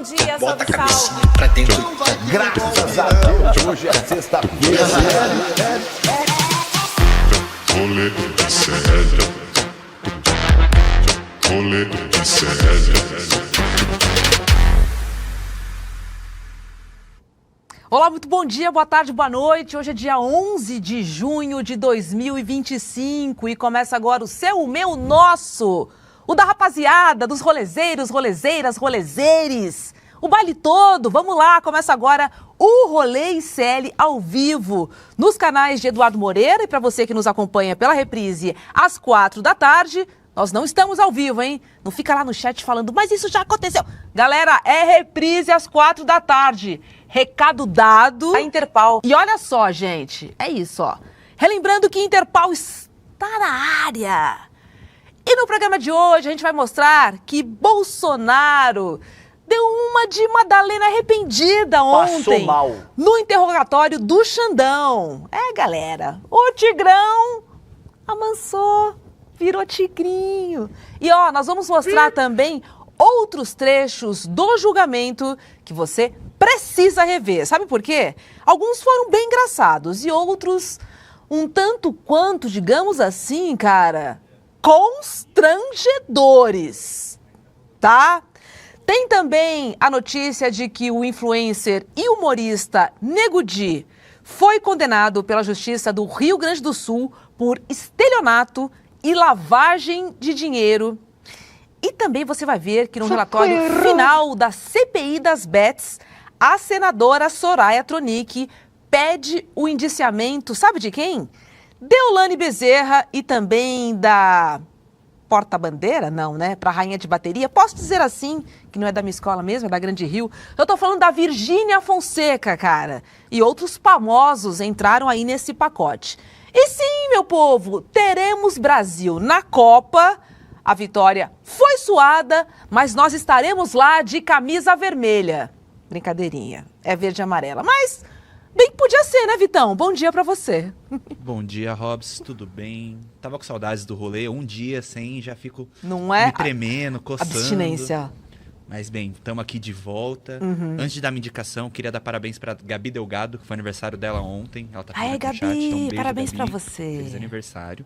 Bom dia, Bota a salve, cabecinha salve. pra dentro. Graças a Deus, hoje é sexta-feira. Rolê de sério. Rolê de sério. Olá, muito bom dia, boa tarde, boa noite. Hoje é dia 11 de junho de 2025 e começa agora o seu, o meu, o nosso, o da rapaziada, dos rolezeiros, rolezeiras, rolezeires, o baile todo. Vamos lá, começa agora o Rolê ICL ao vivo nos canais de Eduardo Moreira e para você que nos acompanha pela reprise às 4 da tarde. Nós não estamos ao vivo, hein? Não fica lá no chat falando, mas isso já aconteceu. Galera, é reprise às 4 da tarde. Recado dado. A Interpal. E olha só, gente, é isso, ó. Relembrando que Interpal está na área. E no programa de hoje a gente vai mostrar que Bolsonaro deu uma de Madalena arrependida ontem. Passou mal. No interrogatório do Xandão. É, galera, o Tigrão amansou. Virou tigrinho. E ó, nós vamos mostrar também outros trechos do julgamento que você precisa rever. Sabe por quê? Alguns foram bem engraçados e outros um tanto quanto, digamos assim, cara, constrangedores. Tá? Tem também a notícia de que o influencer e humorista Nego Di foi condenado pela Justiça do Rio Grande do Sul por estelionato e lavagem de dinheiro. E também você vai ver que no relatório final da CPI das Bets, a senadora Soraya Tronic pede o indiciamento, sabe de quem? Deolane Bezerra e também da porta-bandeira? Não, né? Para rainha de bateria. Posso dizer assim, que não é da minha escola mesmo, é da Grande Rio. Eu tô falando da Virgínia Fonseca, cara. E outros famosos entraram aí nesse pacote. E sim, meu povo, teremos Brasil na Copa. A vitória foi suada, mas nós estaremos lá de camisa vermelha. Brincadeirinha, é verde e amarela. Mas bem que podia ser, né, Vitão? Bom dia pra você. Bom dia, Robs, tudo bem? Tava com saudades do rolê, um dia sem, já fico Não é? me tremendo, coçando. Abstinência. Mas bem, estamos aqui de volta. Antes de dar minha indicação, queria dar parabéns para Gabi Delgado, que foi aniversário dela ontem. Ela tá Ai, aqui no chat, Gabi, então um beijo, parabéns Gabi. pra você. Feliz aniversário.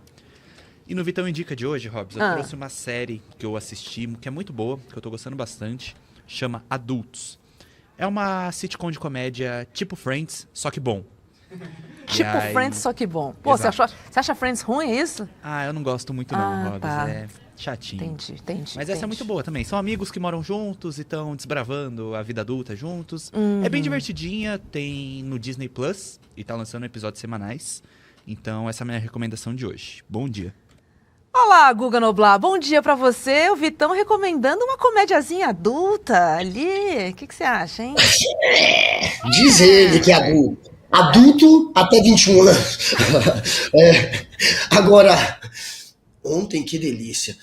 E no Vitão Indica de hoje, Robs, eu trouxe uma série que eu assisti, que é muito boa, que eu tô gostando bastante, chama Adultos. É uma sitcom de comédia tipo Friends, só que bom. Tipo aí... Friends, só que bom. Pô, você acha Friends ruim, é isso? Ah, eu não gosto muito não, Robs. Tá. É chatinho. Entendi. Mas essa é muito boa também. São amigos que moram juntos e estão desbravando a vida adulta juntos. É bem divertidinha, tem no Disney Plus e tá lançando episódios semanais. Então essa é a minha recomendação de hoje. Bom dia. Olá, Guga Noblar. Bom dia pra você. O Vitão recomendando uma comédiazinha adulta ali. O que você acha, hein? Diz ele que é adulto. Adulto até 21 anos. Agora, ontem, que delícia.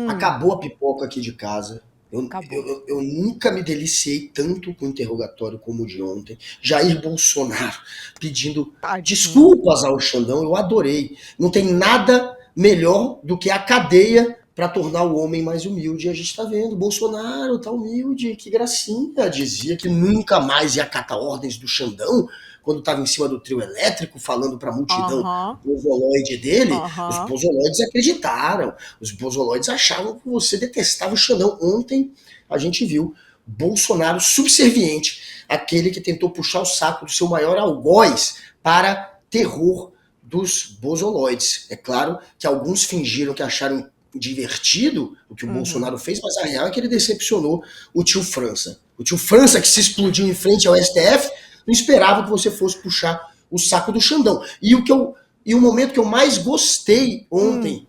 Acabou a pipoca aqui de casa. Eu nunca me deliciei tanto com o interrogatório como o de ontem. Jair Bolsonaro pedindo desculpas ao Xandão. Eu adorei. Não tem nada melhor do que a cadeia para tornar o homem mais humilde. E a gente tá vendo, Bolsonaro tá humilde, que gracinha. Dizia que nunca mais ia acatar ordens do Xandão quando estava em cima do trio elétrico, falando para a multidão pozoloide dele. Os pozoloides acreditaram. Os pozoloides achavam que você detestava o Xandão. Ontem a gente viu Bolsonaro subserviente, aquele que tentou puxar o saco do seu maior algoz para terror dos bozoloides. É claro que alguns fingiram que acharam divertido o que o Bolsonaro fez, mas a real é que ele decepcionou o tio França. O tio França, que se explodiu em frente ao STF, não esperava que você fosse puxar o saco do Xandão. E o momento que eu mais gostei ontem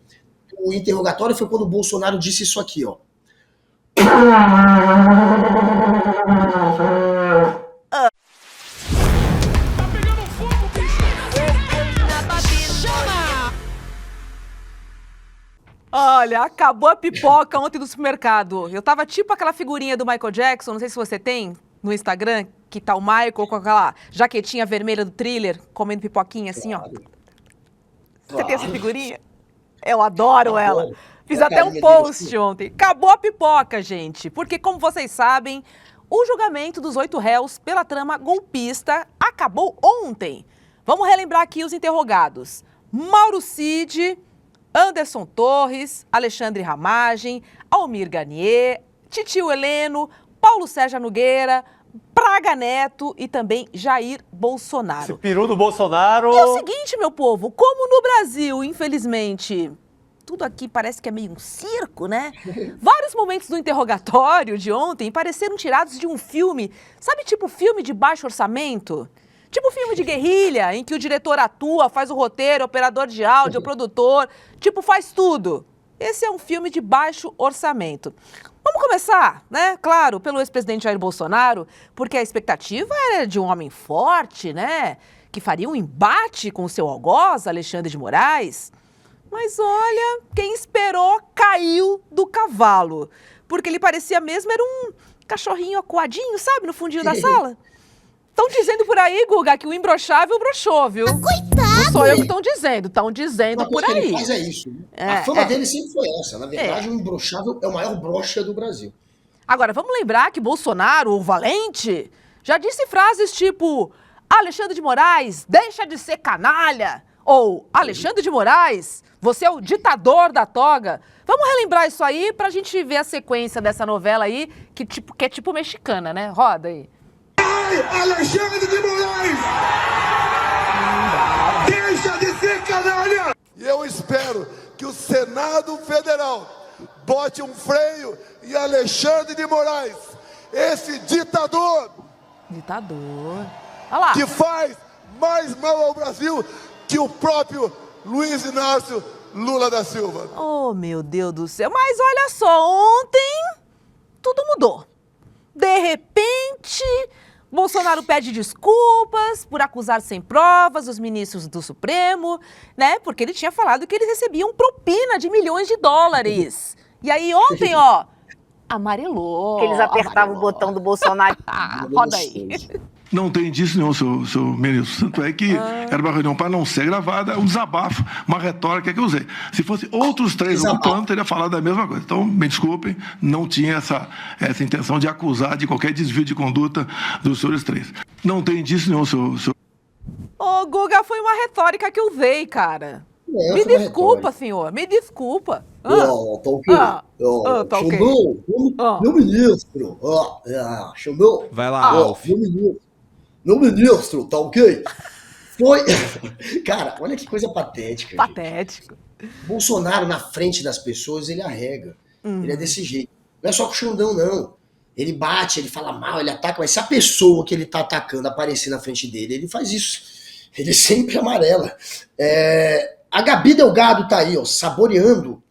do interrogatório foi quando o Bolsonaro disse isso aqui, ó. Olha, acabou a pipoca ontem no supermercado. Eu tava tipo aquela figurinha do Michael Jackson, não sei se você tem no Instagram, que tá o Michael com aquela jaquetinha vermelha do Thriller, comendo pipoquinha assim, ó. Você tem essa figurinha? Eu adoro ela. Fiz até um post ontem. Acabou a pipoca, gente. Porque, como vocês sabem, o julgamento dos 8 réus pela trama golpista acabou ontem. Vamos relembrar aqui os interrogados. Mauro Cid, Anderson Torres, Alexandre Ramagem, Almir Garnier, Titio Heleno, Paulo Sérgio Nogueira, Braga Neto e também Jair Bolsonaro. Esse peru do Bolsonaro... E é o seguinte, meu povo, como no Brasil, infelizmente, tudo aqui parece que é meio um circo, né? Vários momentos do interrogatório de ontem pareceram tirados de um filme, sabe, tipo filme de baixo orçamento? Tipo filme de guerrilha, em que o diretor atua, faz o roteiro, operador de áudio, produtor, tipo faz tudo. Esse é um filme de baixo orçamento. Vamos começar, né? Claro, pelo ex-presidente Jair Bolsonaro, porque a expectativa era de um homem forte, né? Que faria um embate com o seu algoz, Alexandre de Moraes. Mas olha, quem esperou caiu do cavalo. Porque ele parecia mesmo, era um cachorrinho acuadinho, sabe? No fundinho da sala. Estão dizendo por aí, Guga, que o imbrochável broxou, viu? Coitado! Não sou eu que estão dizendo por aí. O que ele faz é isso. A fama dele sempre foi essa. Na verdade, o imbrochável é o maior broxa do Brasil. Agora, vamos lembrar que Bolsonaro, o valente, já disse frases tipo Alexandre de Moraes, deixa de ser canalha. Ou Alexandre de Moraes, você é o ditador da toga. Vamos relembrar isso aí pra gente ver a sequência dessa novela aí, que é tipo mexicana, né? Roda aí. Alexandre de Moraes! Deixa de ser canalha! E eu espero que o Senado Federal bote um freio em Alexandre de Moraes, esse ditador. Ditador. Olha lá. Que faz mais mal ao Brasil que o próprio Luiz Inácio Lula da Silva. Oh, meu Deus do céu. Mas olha só, ontem tudo mudou. De repente, Bolsonaro pede desculpas por acusar sem provas os ministros do Supremo, né? Porque ele tinha falado que eles recebiam propina de milhões de dólares. E aí ontem, ó, amarelou. Que eles apertavam o botão do Bolsonaro. Roda aí. Não tem disso nenhum, seu ministro. Tanto é que era uma reunião para não ser gravada, um desabafo, uma retórica que eu usei. Se fosse outros 3 ocupando, teria falado da mesma coisa. Então, me desculpem, não tinha essa intenção de acusar de qualquer desvio de conduta dos senhores 3. Não tem disso nenhum, seu... Ô, Guga, foi uma retórica que eu usei, cara. Me desculpa, senhor, me desculpa. Tá ok. Tá ok. Chamou meu ministro. Chamou. Vai lá, Alf. Meu ministro, tá ok? Foi. Cara, olha que coisa patética. Patético. Gente. Bolsonaro, na frente das pessoas, ele arrega. Ele é desse jeito. Não é só com o Xandão, não. Ele bate, ele fala mal, ele ataca, mas se a pessoa que ele tá atacando aparecer na frente dele, ele faz isso. Ele sempre amarela. A Gabi Delgado tá aí, ó, saboreando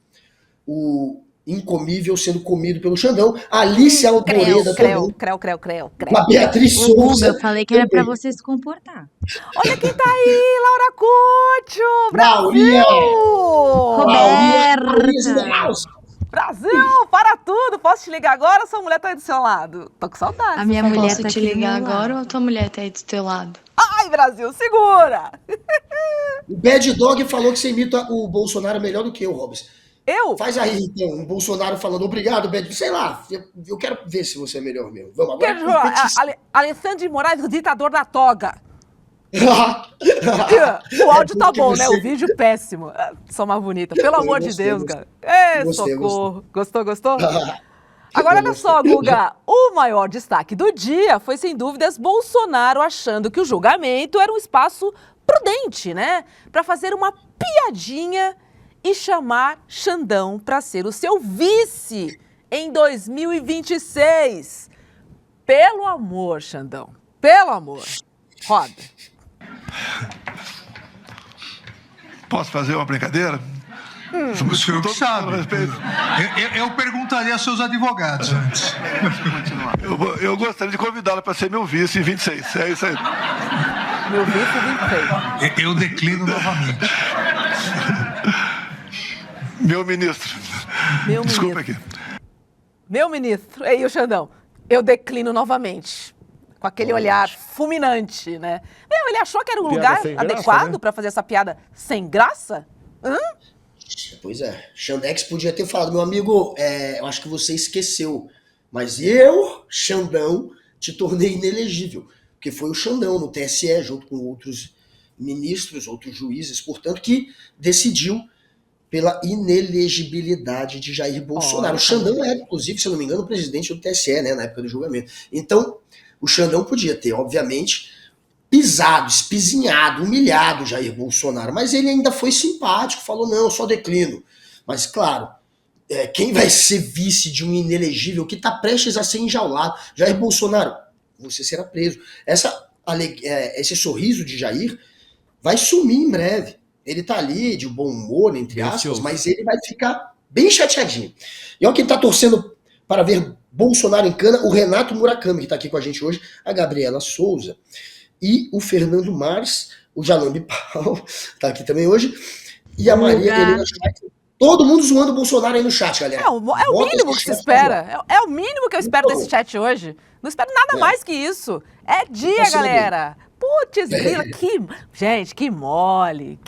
o incomível sendo comido pelo Xandão. A Alice Alboreda também. Creu. A Beatriz Souza. Eu falei que era pra você se comportar. Olha quem tá aí, Laura Cúcio! Brasil! Roberta! Brasil, para tudo! Posso te ligar agora ou sua mulher tá aí do seu lado? Tô com saudade. A minha mulher Posso tá te ligar agora ou a tua mulher tá aí do teu lado? Ai, Brasil, segura! O Bad Dog falou que você imita o Bolsonaro melhor do que eu, Robson. Eu? Faz aí, então, um Bolsonaro falando obrigado, Bad. Sei lá, eu quero ver se você é melhor mesmo. Vamos agora. Alexandre de Moraes, o ditador da toga. O áudio tá bom, né? O vídeo péssimo. Sou mais bonita. Pelo amor de Deus, cara. Socorro. Gostou? Agora, olha só, Guga. O maior destaque do dia foi, sem dúvidas, Bolsonaro achando que o julgamento era um espaço prudente, né? Pra fazer uma piadinha e chamar Xandão pra ser o seu vice em 2026. Pelo amor, Xandão. Pelo amor. Roda. Posso fazer uma brincadeira? O senhor que sabe. Eu perguntaria aos seus advogados antes. Eu gostaria de convidá-la para ser meu vice em 26. É isso aí. Meu vice em 26. Eu declino novamente. Meu ministro. Desculpa aqui. Meu ministro. Ei, o Xandão. Eu declino novamente. Com aquele olhar fulminante, né? Meu, ele achou que era um lugar adequado para fazer essa piada sem graça? Pois é. Xandex podia ter falado, meu amigo, eu acho que você esqueceu Mas eu, Xandão, te tornei inelegível. Porque foi o Xandão no TSE, junto com outros ministros, outros juízes, portanto, que decidiu pela inelegibilidade de Jair Bolsonaro. O Xandão era, inclusive, se eu não me engano, o presidente do TSE, né, na época do julgamento. Então, o Xandão podia ter, obviamente, pisado, espizinhado, humilhado Jair Bolsonaro, mas ele ainda foi simpático, falou, não, eu só declino. Mas, claro, quem vai ser vice de um inelegível que está prestes a ser enjaulado? Jair Bolsonaro, você será preso. Esse sorriso de Jair vai sumir em breve. Ele tá ali de bom humor, entre aspas, mas ele vai ficar bem chateadinho. E olha quem tá torcendo para ver Bolsonaro em cana, o Renato Murakami, que tá aqui com a gente hoje, a Gabriela Souza e o Fernando Mars, o Jalambi Paulo, tá aqui também hoje, e a Maria Helena Schweitzer. Todo mundo zoando o Bolsonaro aí no chat, galera. É o mínimo que se espera. É o mínimo que eu espero desse chat hoje. Não espero nada mais que isso. É dia, galera. Putz, grila, gente, que mole.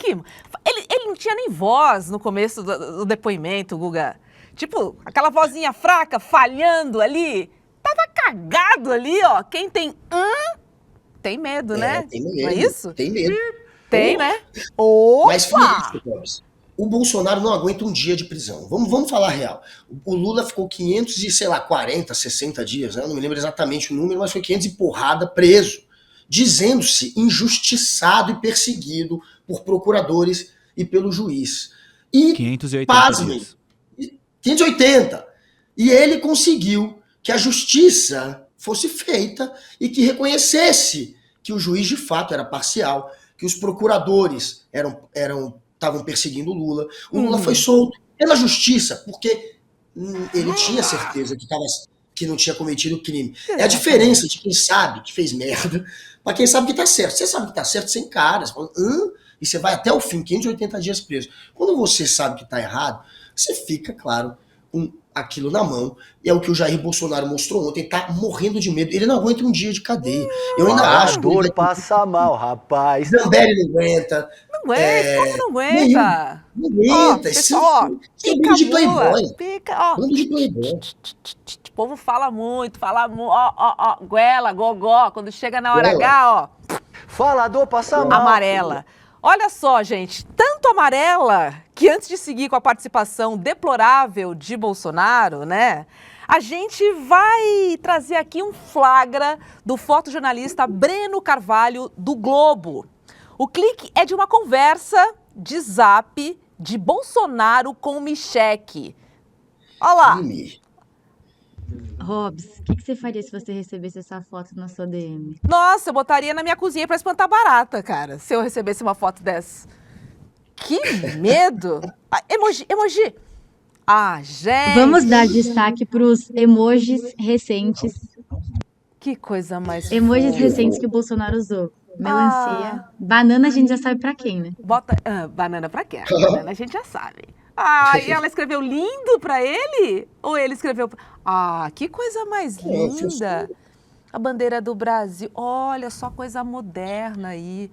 Ele não tinha nem voz no começo do depoimento, Guga. Tipo, aquela vozinha fraca, falhando ali. Tava cagado ali, ó. Quem tem tem medo, né? Tem medo. Não é isso? Tem medo. Tem, né? Opa! Mas foi isso, Clóvis. O Bolsonaro não aguenta um dia de prisão. Vamos falar a real. O Lula ficou 40, 60 dias, né? Eu não me lembro exatamente o número, mas foi 500 e porrada preso, dizendo-se injustiçado e perseguido por procuradores e pelo juiz. E 580 pasmem, dias. 580. E ele conseguiu que a justiça fosse feita e que reconhecesse que o juiz de fato era parcial, que os procuradores estavam perseguindo o Lula. O Lula foi solto pela justiça, porque ele tinha certeza que não tinha cometido crime. É a diferença de quem sabe que fez merda para quem sabe que tá certo. Você sabe que tá certo, você encara, você fala, e você vai até o fim, 580 dias preso. Quando você sabe que tá errado, você fica, claro, com aquilo na mão. E é o que o Jair Bolsonaro mostrou ontem, tá morrendo de medo. Ele não aguenta um dia de cadeia. Eu ainda acho que dor passa mal, rapaz. Zambelli não aguenta. Não aguenta, como não aguenta? Não aguenta. Pessoal, Isso é bando de playboy. Bando de playboy. O povo fala muito, goela, gogó, quando chega na hora H, ó. Falador passa mal. Amarela. Olha só, gente, tanto amarela que antes de seguir com a participação deplorável de Bolsonaro, né, a gente vai trazer aqui um flagra do fotojornalista Breno Carvalho, do Globo. O clique é de uma conversa de zap de Bolsonaro com Michele. Olha lá. Robs, o que você faria se você recebesse essa foto na sua DM? Nossa, eu botaria na minha cozinha pra espantar barata, cara, se eu recebesse uma foto dessa. Que medo! Emoji! Ah, gente! Vamos dar destaque pros emojis recentes. Que coisa mais Emojis fofa. recentes que o Bolsonaro usou. Melancia. Banana a gente já sabe pra quem, né? Bota banana pra quê? Banana a gente já sabe. Ah, e ela escreveu lindo pra ele? Ou ele escreveu... Ah, que coisa mais linda. A bandeira do Brasil. Olha só, coisa moderna aí.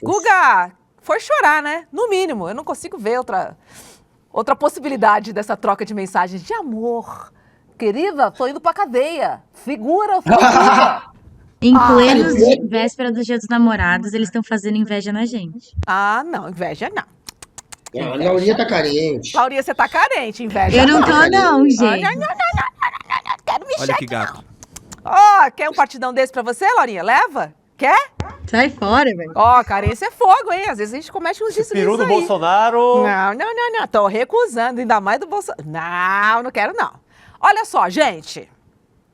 Guga, foi chorar, né? No mínimo, eu não consigo ver outra possibilidade dessa troca de mensagens de amor. Querida, tô indo pra cadeia. Figura. Em plenos véspera do Dia dos Namorados, eles estão fazendo inveja na gente. Ah, não, inveja não. A Laurinha tá carente. Laurinha, você tá carente, inveja. Eu não tô, não, gente. Não, quero me Olha que gato. Ó, quer um partidão desse pra você, Laurinha? Leva? Quer? Sai fora, velho. Ó, carência é fogo, hein? Às vezes a gente comete uns deslizes Peru do aí. Bolsonaro. Não. Tô recusando, ainda mais do Bolsonaro. Não quero, não. Olha só, gente.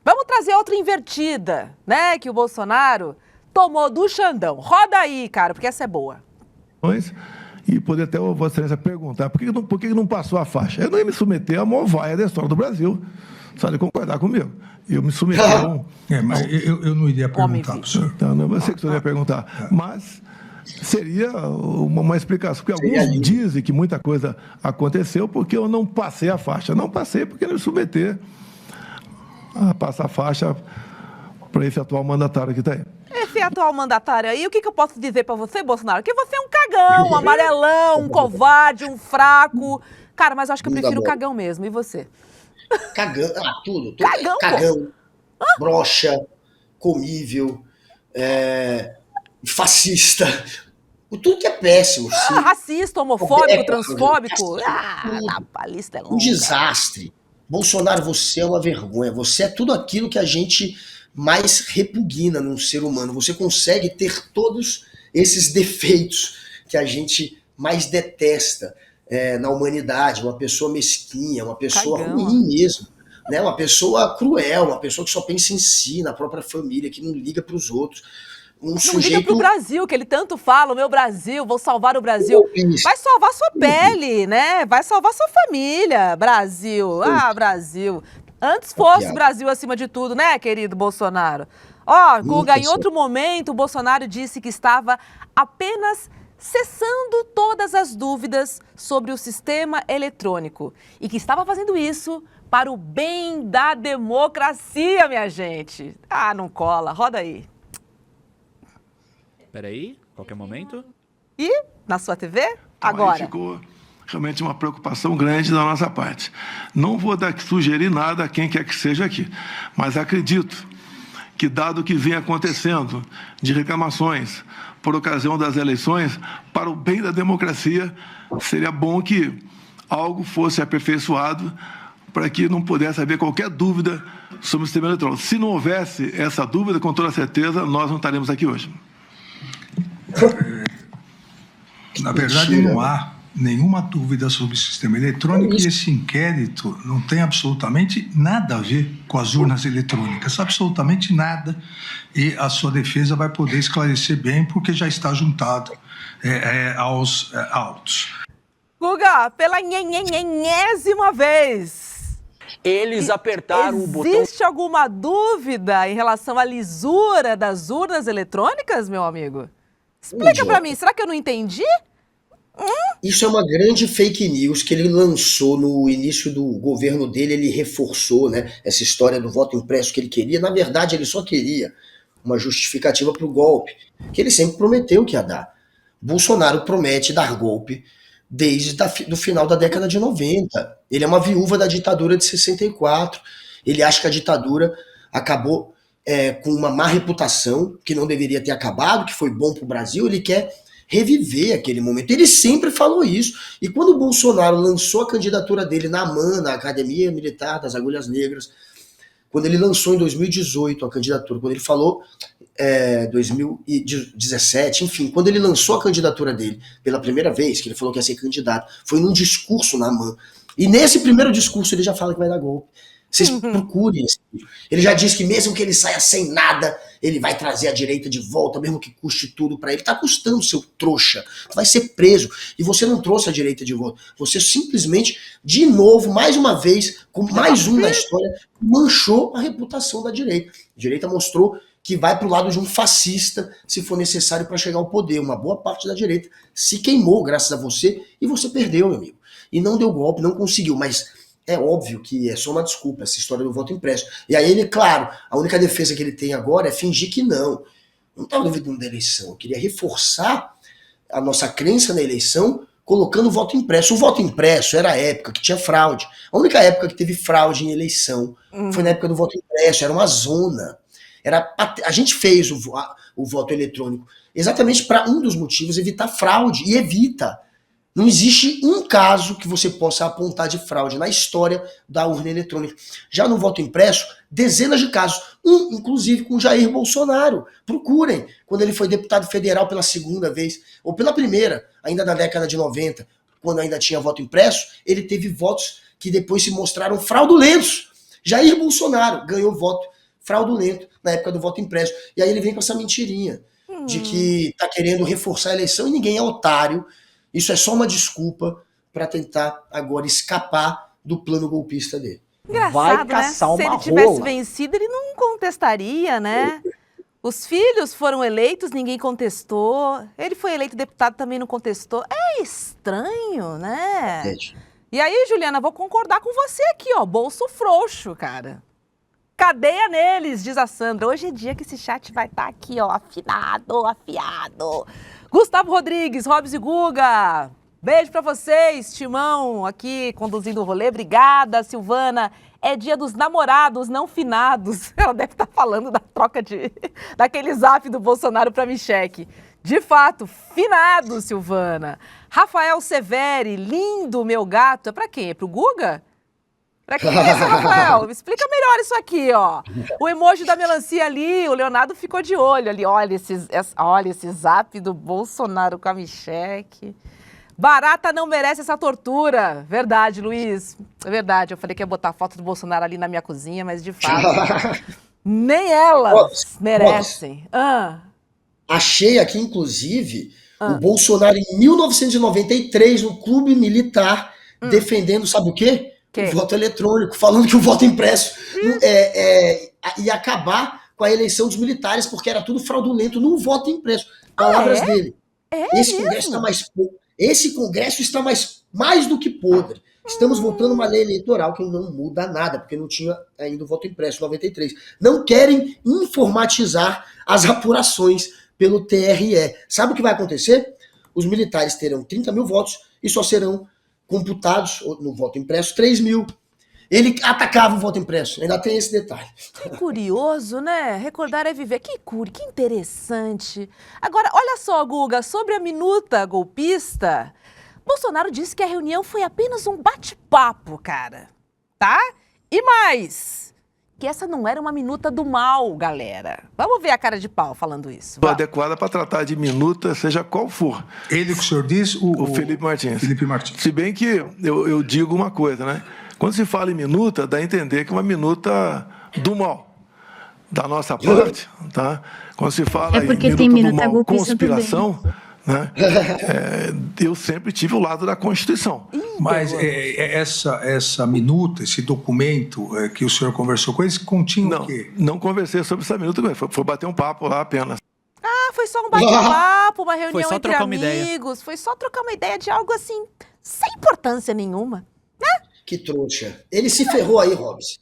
Vamos trazer outra invertida, né? Que o Bolsonaro tomou do Xandão. Roda aí, cara, porque essa é boa. E poder até o Vossa Excelência perguntar por que não passou a faixa. Eu não ia me submeter à maior vaia da história do Brasil. Só de concordar comigo. Eu me submeti a um... mas eu não iria perguntar para o senhor. Então, não, você que o senhor ia perguntar. Mas seria uma explicação. Porque alguns dizem que muita coisa aconteceu porque eu não passei a faixa. Não passei porque não me submeter a passar a faixa para esse atual mandatário que está aí. Esse atual mandatário aí, o que eu posso dizer pra você, Bolsonaro? Que você é um cagão, um amarelão, um covarde, um fraco. Cara, mas eu acho que eu prefiro o cagão mesmo. E você? Cagão, tudo. Cagão, Cagão, broxa, comível, fascista, tudo que é péssimo. Racista, homofóbico, transfóbico. A lista é longa. Um desastre. Bolsonaro, você é uma vergonha. Você é tudo aquilo que a gente mais repugna num ser humano. Você consegue ter todos esses defeitos que a gente mais detesta na humanidade. Uma pessoa mesquinha, uma pessoa ruim mesmo. Né? Uma pessoa cruel, uma pessoa que só pensa em si, na própria família, que não liga para os outros. Não liga pro Brasil, que ele tanto fala, o meu Brasil, vou salvar o Brasil. Vai salvar sua pele, né? Vai salvar sua família, Brasil. Brasil. Antes fosse Brasil acima de tudo, né, querido Bolsonaro? Guga, em outro momento, o Bolsonaro disse que estava apenas cessando todas as dúvidas sobre o sistema eletrônico e que estava fazendo isso para o bem da democracia, minha gente. Não cola. Roda aí. Peraí, qualquer momento. E na sua TV? Agora. Aí ficou realmente uma preocupação grande da nossa parte. Não vou sugerir nada a quem quer que seja aqui, mas acredito que, dado o que vem acontecendo de reclamações por ocasião das eleições, para o bem da democracia, seria bom que algo fosse aperfeiçoado para que não pudesse haver qualquer dúvida sobre o sistema eletrônico. Se não houvesse essa dúvida, com toda certeza, nós não estaremos aqui hoje. Na verdade, não há nenhuma dúvida sobre o sistema eletrônico e esse inquérito não tem absolutamente nada a ver com as urnas eletrônicas, absolutamente nada. E a sua defesa vai poder esclarecer bem, porque já está juntado aos autos. Guga, pela nhenhenhenhésima vez. Eles apertaram o botão. Existe alguma dúvida em relação à lisura das urnas eletrônicas, meu amigo? Explica pra mim, será que eu não entendi? Isso é uma grande fake news que ele lançou no início do governo dele. Ele reforçou, né, essa história do voto impresso que ele queria. Na verdade, ele só queria uma justificativa para o golpe, que ele sempre prometeu que ia dar. Bolsonaro promete dar golpe desde o final da década de 90. Ele é uma viúva da ditadura de 64. Ele acha que a ditadura acabou com uma má reputação, que não deveria ter acabado, que foi bom para o Brasil. Ele quer reviver aquele momento. Ele sempre falou isso. E quando o Bolsonaro lançou a candidatura dele na AMAN, na Academia Militar das Agulhas Negras, quando ele lançou em 2018 a candidatura, quando ele falou 2017, enfim, quando ele lançou a candidatura dele pela primeira vez, que ele falou que ia ser candidato, foi num discurso na AMAN. E nesse primeiro discurso ele já fala que vai dar golpe. Vocês procurem esse vídeo. Ele já disse que mesmo que ele saia sem nada, ele vai trazer a direita de volta, mesmo que custe tudo pra ele. Tá custando, seu trouxa. Tu vai ser preso. E você não trouxe a direita de volta. Você simplesmente, de novo, mais uma vez, com mais um na história, manchou a reputação da direita. A direita mostrou que vai pro lado de um fascista, se for necessário, para chegar ao poder. Uma boa parte da direita se queimou graças a você e você perdeu, meu amigo. E não deu golpe, não conseguiu, mas é óbvio que é só uma desculpa essa história do voto impresso. E aí ele, claro, a única defesa que ele tem agora é fingir que não estava duvidando da eleição. Eu queria reforçar a nossa crença na eleição colocando o voto impresso. O voto impresso era a época que tinha fraude. A única época que teve fraude em eleição foi na época do voto impresso. Era uma zona. A gente fez o voto eletrônico exatamente para um dos motivos, evitar fraude. E evita. Não existe um caso que você possa apontar de fraude na história da urna eletrônica. Já no voto impresso, dezenas de casos. Inclusive com Jair Bolsonaro. Procurem. Quando ele foi deputado federal pela segunda vez, ou pela primeira, ainda na década de 90, quando ainda tinha voto impresso, ele teve votos que depois se mostraram fraudulentos. Jair Bolsonaro ganhou voto fraudulento na época do voto impresso. E aí ele vem com essa mentirinha de que tá querendo reforçar a eleição e ninguém é otário. Isso é só uma desculpa para tentar agora escapar do plano golpista dele. Engraçado, vai caçar né? uma Se ele tivesse rola. vencido, ele não contestaria, né? Os filhos foram eleitos, ninguém contestou. Ele foi eleito deputado, também não contestou. É estranho, né? E aí, Juliana, vou concordar com você aqui, ó. Bolso frouxo, cara. Cadeia neles, diz a Sandra. Hoje é dia que esse chat vai estar aqui, ó, afiado. Gustavo Rodrigues, Hobbs e Guga. Beijo pra vocês, Timão aqui conduzindo o rolê. Obrigada, Silvana é dia dos namorados não finados. Ela deve estar falando da troca daquele zap do Bolsonaro para Michele. De fato, finado, Silvana. Rafael Severi, lindo meu gato. É para quem? É pro Guga? Pra quem é esse, Rafael? Explica melhor isso aqui, ó. O emoji da melancia ali, o Leonardo ficou de olho ali. Olha esse zap do Bolsonaro com a Michele. Barata não merece essa tortura. Verdade, Luiz. É verdade. Eu falei que ia botar a foto do Bolsonaro ali na minha cozinha, mas de fato, nem elas merecem. Achei aqui, inclusive, o Bolsonaro em 1993, no Clube Militar, defendendo, sabe o quê? O voto eletrônico, falando que o voto impresso ia acabar com a eleição dos militares, porque era tudo fraudulento no voto impresso. Palavras dele. Esse Congresso está mais do que podre. Estamos votando uma lei eleitoral que não muda nada, porque não tinha ainda o voto impresso em 93. Não querem informatizar as apurações pelo TRE. Sabe o que vai acontecer? Os militares terão 30 mil votos e só serão computados no voto impresso 3 mil. Ele atacava o voto impresso, ainda tem esse detalhe. Que curioso, né? Recordar é viver. Que interessante. Agora, olha só, Guga, sobre a minuta golpista, Bolsonaro disse que a reunião foi apenas um bate-papo, cara. Tá? E mais, que essa não era uma minuta do mal, galera. Vamos ver a cara de pau falando isso. Adequada para tratar de minuta, seja qual for. Ele que o senhor diz? O Felipe Martins. Felipe Martins. Se bem que eu digo uma coisa, né? Quando se fala em minuta, dá a entender que é uma minuta do mal. Da nossa parte, tá? Quando se fala em minuta do mal, conspiração, né? Eu sempre tive o lado da Constituição. Mas essa minuta, esse documento que o senhor conversou com eles, continha o quê? Não conversei sobre essa minuta, foi bater um papo lá apenas. Foi só um bate-papo, uma reunião só entre amigos. Foi só trocar uma ideia de algo assim, sem importância nenhuma. Que trouxa. Ele se ferrou aí, Robson.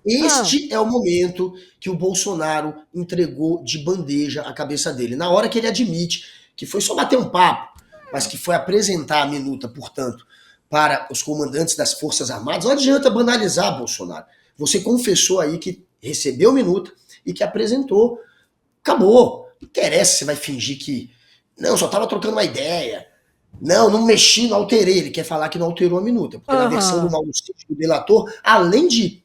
Este é o momento que o Bolsonaro entregou de bandeja a cabeça dele. Na hora que ele admite que foi só bater um papo, mas que foi apresentar a minuta, portanto, para os comandantes das Forças Armadas, não adianta banalizar, Bolsonaro. Você confessou aí que recebeu a minuta e que apresentou. Acabou. Não interessa se você vai fingir que... Não, só estava trocando uma ideia. Não mexi, não alterei. Ele quer falar que não alterou a minuta. Porque na versão do Mauro Cid, do delator, além de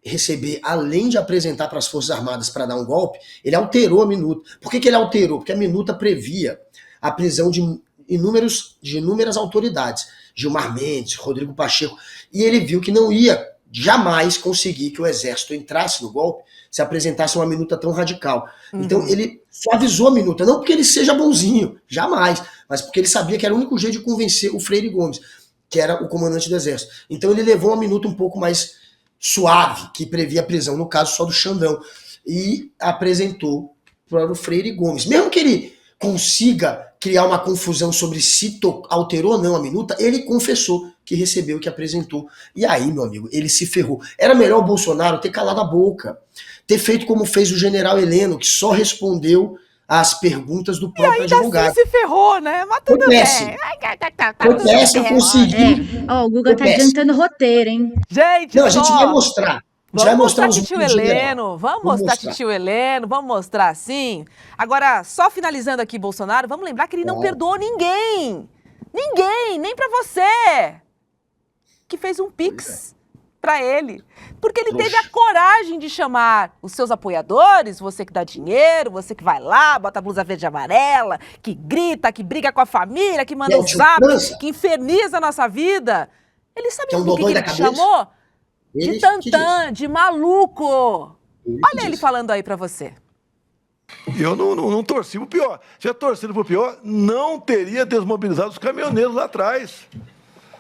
receber, além de apresentar para as Forças Armadas para dar um golpe, ele alterou a minuta. Por que ele alterou? Porque a minuta previa a prisão de inúmeras autoridades. Gilmar Mendes, Rodrigo Pacheco. E ele viu que não ia jamais conseguir que o Exército entrasse no golpe se apresentasse uma minuta tão radical. Então ele suavizou a minuta, não porque ele seja bonzinho, jamais, mas porque ele sabia que era o único jeito de convencer o Freire Gomes, que era o comandante do Exército. Então ele levou uma minuta um pouco mais suave, que previa a prisão, no caso só do Xandão, e apresentou para o Freire Gomes. Mesmo que ele consiga criar uma confusão sobre se alterou ou não a minuta, ele confessou que recebeu, que apresentou. E aí, meu amigo, ele se ferrou. Era melhor o Bolsonaro ter calado a boca, ter feito como fez o general Heleno, que só respondeu às perguntas do próprio advogado. Assim se ferrou, né? Mas tudo bem. Eu consegui. O Guga tá adiantando roteiro, hein? Gente, não, a gente vai mostrar. Vamos mostrar titio Heleno, vamos mostrar titio Heleno, vamos mostrar sim. Agora, só finalizando aqui, Bolsonaro, vamos lembrar que ele não perdoou ninguém. Ninguém, nem pra você, que fez um pix pra ele. Porque ele teve a coragem de chamar os seus apoiadores, você que dá dinheiro, você que vai lá, bota a blusa verde e amarela, que grita, que briga com a família, que manda um zap, que inferniza a nossa vida. Ele sabe o que ele chamou? De tantã, de maluco. Olha ele falando aí pra você. Eu não torci pro pior. Se eu torcido pro pior, não teria desmobilizado os caminhoneiros lá atrás.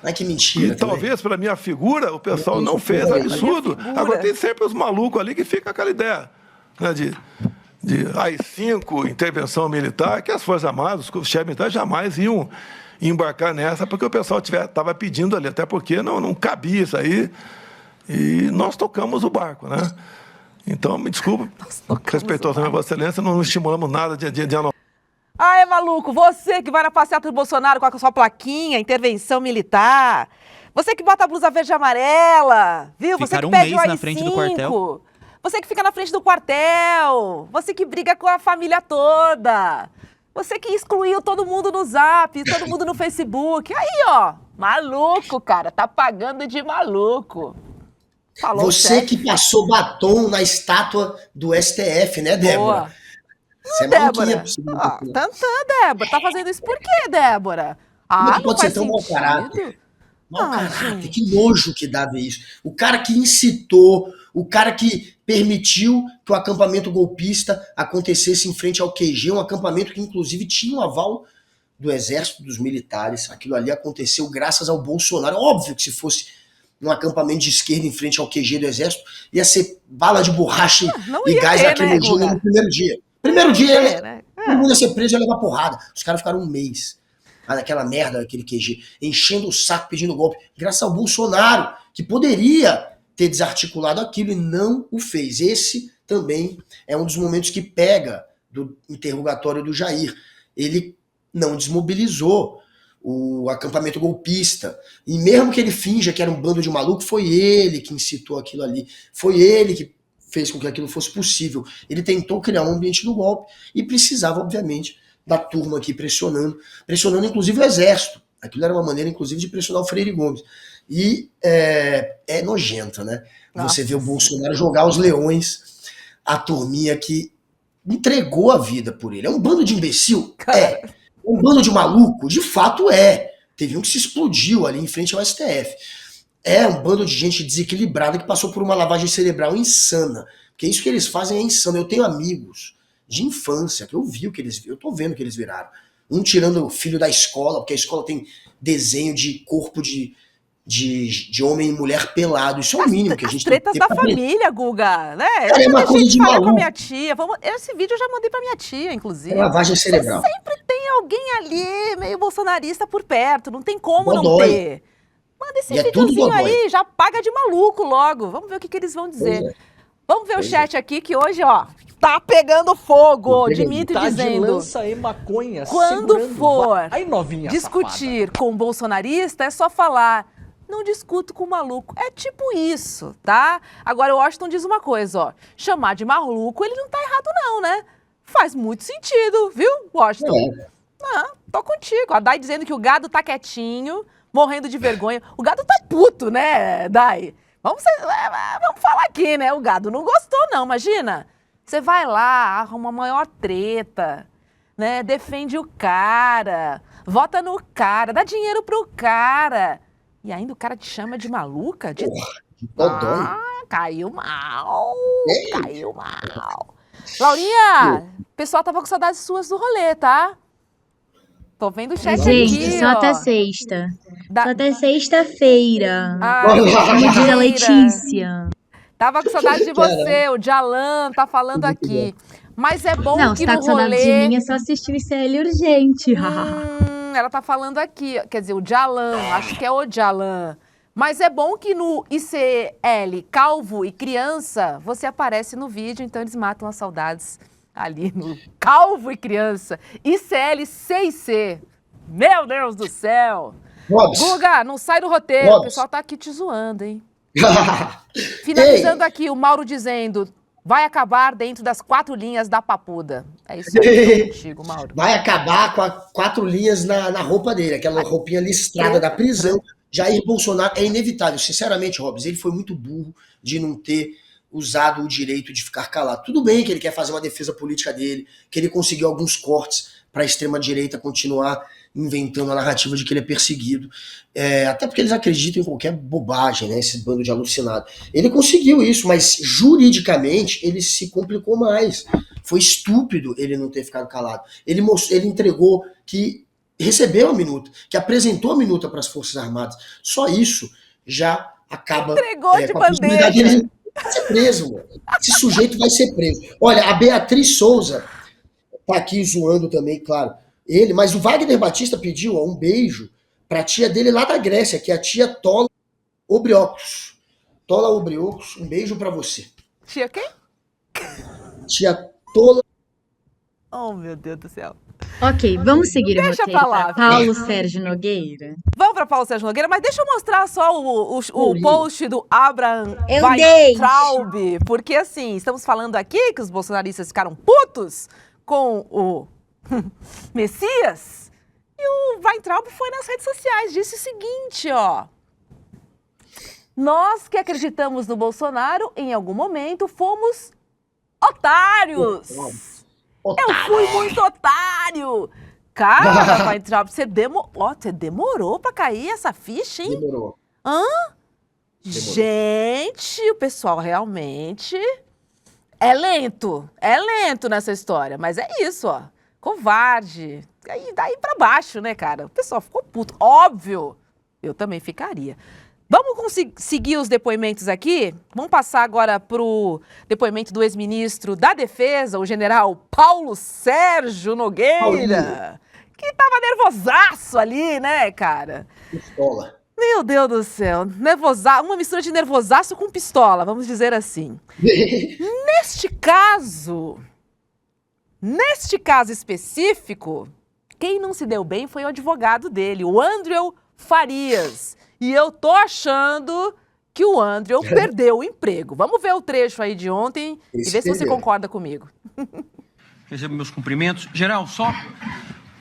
Ai, que mentira. E talvez pela minha figura, o pessoal não fez absurdo. Agora tem sempre os malucos ali que ficam com aquela ideia, né, de AI-5, intervenção militar, que as Forças Armadas, os chefes militares jamais iam embarcar nessa, porque o pessoal estava pedindo ali, até porque não cabia isso aí. E nós tocamos o barco, né? Então, me desculpa, respeitosamente a Vossa Excelência, não estimulamos nada de anotar. Ah, é maluco, você que vai na passeata do Bolsonaro com a sua plaquinha, intervenção militar. Você que bota a blusa verde e amarela, viu? Ficaram você que pede um mês o na frente do quartel. Você que fica na frente do quartel. Você que briga com a família toda. Você que excluiu todo mundo no Zap, todo mundo no Facebook. Aí, ó, maluco, cara. Tá pagando de maluco. Falou Você que passou batom na estátua do STF, né, Débora? Boa. Você é Débora. maluquinha. Tantã, Débora. Tá fazendo isso por quê, Débora? Não pode ser faz tão mau sentido. caráter. Mau caráter, que nojo que dava isso. O cara que incitou, o cara que permitiu que o acampamento golpista acontecesse em frente ao QG, um acampamento que inclusive tinha um aval do exército, dos militares. Aquilo ali aconteceu graças ao Bolsonaro. Óbvio que se fosse num acampamento de esquerda em frente ao QG do exército, ia ser bala de borracha e gás lacrimogêneo no primeiro dia. Primeiro dia, todo mundo ia ser preso e ia levar porrada. Os caras ficaram um mês naquela merda, aquele QG, enchendo o saco, pedindo golpe, graças ao Bolsonaro, que poderia ter desarticulado aquilo e não o fez. Esse também é um dos momentos que pega do interrogatório do Jair. Ele não desmobilizou o acampamento golpista. E mesmo que ele finja que era um bando de maluco, foi ele que incitou aquilo ali. Foi ele que fez com que aquilo fosse possível. Ele tentou criar um ambiente do golpe e precisava, obviamente, da turma aqui pressionando inclusive o exército. Aquilo era uma maneira, inclusive, de pressionar o Freire Gomes. E é nojento, né? Você vê o Bolsonaro jogar os leões, a turminha que entregou a vida por ele. É um bando de imbecil? É. Um bando de maluco? De fato é. Teve um que se explodiu ali em frente ao STF. É um bando de gente desequilibrada que passou por uma lavagem cerebral insana. Porque isso que eles fazem é insano. Eu tenho amigos de infância que eu vi o que eles viram. Eu tô vendo o que eles viraram. Um tirando o filho da escola, porque a escola tem desenho de corpo de homem e mulher pelado. Isso é o mínimo que a gente tem que ter. Tretas da família, Guga, né? É uma coisa de falar com a maluco. minha tia. Esse vídeo eu já mandei pra minha tia, inclusive. É lavagem cerebral. Sempre tem alguém ali meio bolsonarista por perto. Não tem como não Dodói. ter. Manda esse E é tudo videozinho dodói. aí, já paga de maluco logo. Vamos ver o que eles vão dizer. Pois é. Vamos ver o chat aqui, que hoje, ó, tá pegando fogo. Tá Dimitri Tá de dizendo... lança e maconha, Quando segurando. for Aí, novinha discutir com um bolsonarista, é só falar, não discuto com maluco. É tipo isso, tá? Agora, o Washington diz uma coisa, ó. Chamar de maluco, ele não tá errado não, né? Faz muito sentido, viu, Washington? Tô contigo. A Dai dizendo que o gado tá quietinho, morrendo de vergonha. O gado tá puto, né, Dai? Vamos falar aqui, né? O gado não gostou, não, imagina. Você vai lá, arruma a maior treta, né? Defende o cara, vota no cara, dá dinheiro pro cara. E ainda o cara te chama de maluca? Caiu mal. Caiu mal. Laurinha, o pessoal tava com saudades suas do rolê, tá? Tô vendo o chat Gente, aqui, só ó. até sexta. Só até sexta-feira. Como diz a Letícia. Tava com saudade de você, o Jalan tá falando aqui. Mas é bom Não, que se tá no com saudade de rolê... mim, é só assistir o ICL urgente. Ela tá falando aqui, quer dizer, o Jalan, acho que é o Jalan. Mas é bom que no ICL, calvo e criança, você aparece no vídeo, então eles matam as saudades ali no calvo e criança. ICL 6C. Meu Deus do céu. Robs. Guga, não sai do roteiro, o pessoal tá aqui te zoando, hein? Finalizando aqui, o Mauro dizendo, vai acabar dentro das 4 linhas da papuda. É isso aí, tô contigo, Mauro. Vai acabar com as 4 linhas na roupa dele, aquela roupinha listrada da prisão. Jair Bolsonaro é inevitável. Sinceramente, Robs, ele foi muito burro de não ter usado o direito de ficar calado. Tudo bem que ele quer fazer uma defesa política dele, que ele conseguiu alguns cortes para a extrema-direita continuar inventando a narrativa de que ele é perseguido. Até porque eles acreditam em qualquer bobagem, né? Esse bando de alucinado. Ele conseguiu isso, mas juridicamente ele se complicou mais. Foi estúpido ele não ter ficado calado. Ele entregou que recebeu a minuta, que apresentou a minuta para as Forças Armadas. Só isso já acaba Entregou de com a possibilidade bandeja. dele ser preso, mano. Esse sujeito vai ser preso. Olha, a Beatriz Souza tá aqui zoando também, claro, ele, mas o Wagner Batista pediu um beijo pra tia dele lá da Grécia, que é a tia Tola Obriocos. Tola Obriocos, um beijo pra você. Tia quem? Tia Tola. Oh, meu Deus do céu. Ok, vamos seguir o Deixa roteiro pra lá, pra Paulo filho. Sérgio Nogueira. Vamos para Paulo Sérgio Nogueira, mas deixa eu mostrar só o post do Abraham Eu Weintraub, porque assim, estamos falando aqui que os bolsonaristas ficaram putos com o Messias, e o Weintraub foi nas redes sociais, disse o seguinte, ó: nós que acreditamos no Bolsonaro, em algum momento fomos otários. Eu fui muito otário. Cara, Weintraub, você demorou pra cair essa ficha, hein? Demorou. Gente, o pessoal realmente é lento nessa história, mas é isso, ó, covarde, aí daí pra baixo, né, cara? O pessoal ficou puto, óbvio, eu também ficaria. Vamos seguir os depoimentos aqui? Vamos passar agora pro depoimento do ex-ministro da Defesa, o general Paulo Sérgio Nogueira, que tava nervosaço ali, né, cara? Pistola. Meu Deus do céu, uma mistura de nervosaço com pistola, vamos dizer assim. Neste caso específico, quem não se deu bem foi o advogado dele, o Andréu Farias. E eu tô achando que o Andréu perdeu o emprego. Vamos ver o trecho aí de ontem e ver se você concorda comigo. Recebo meus cumprimentos. Geral, só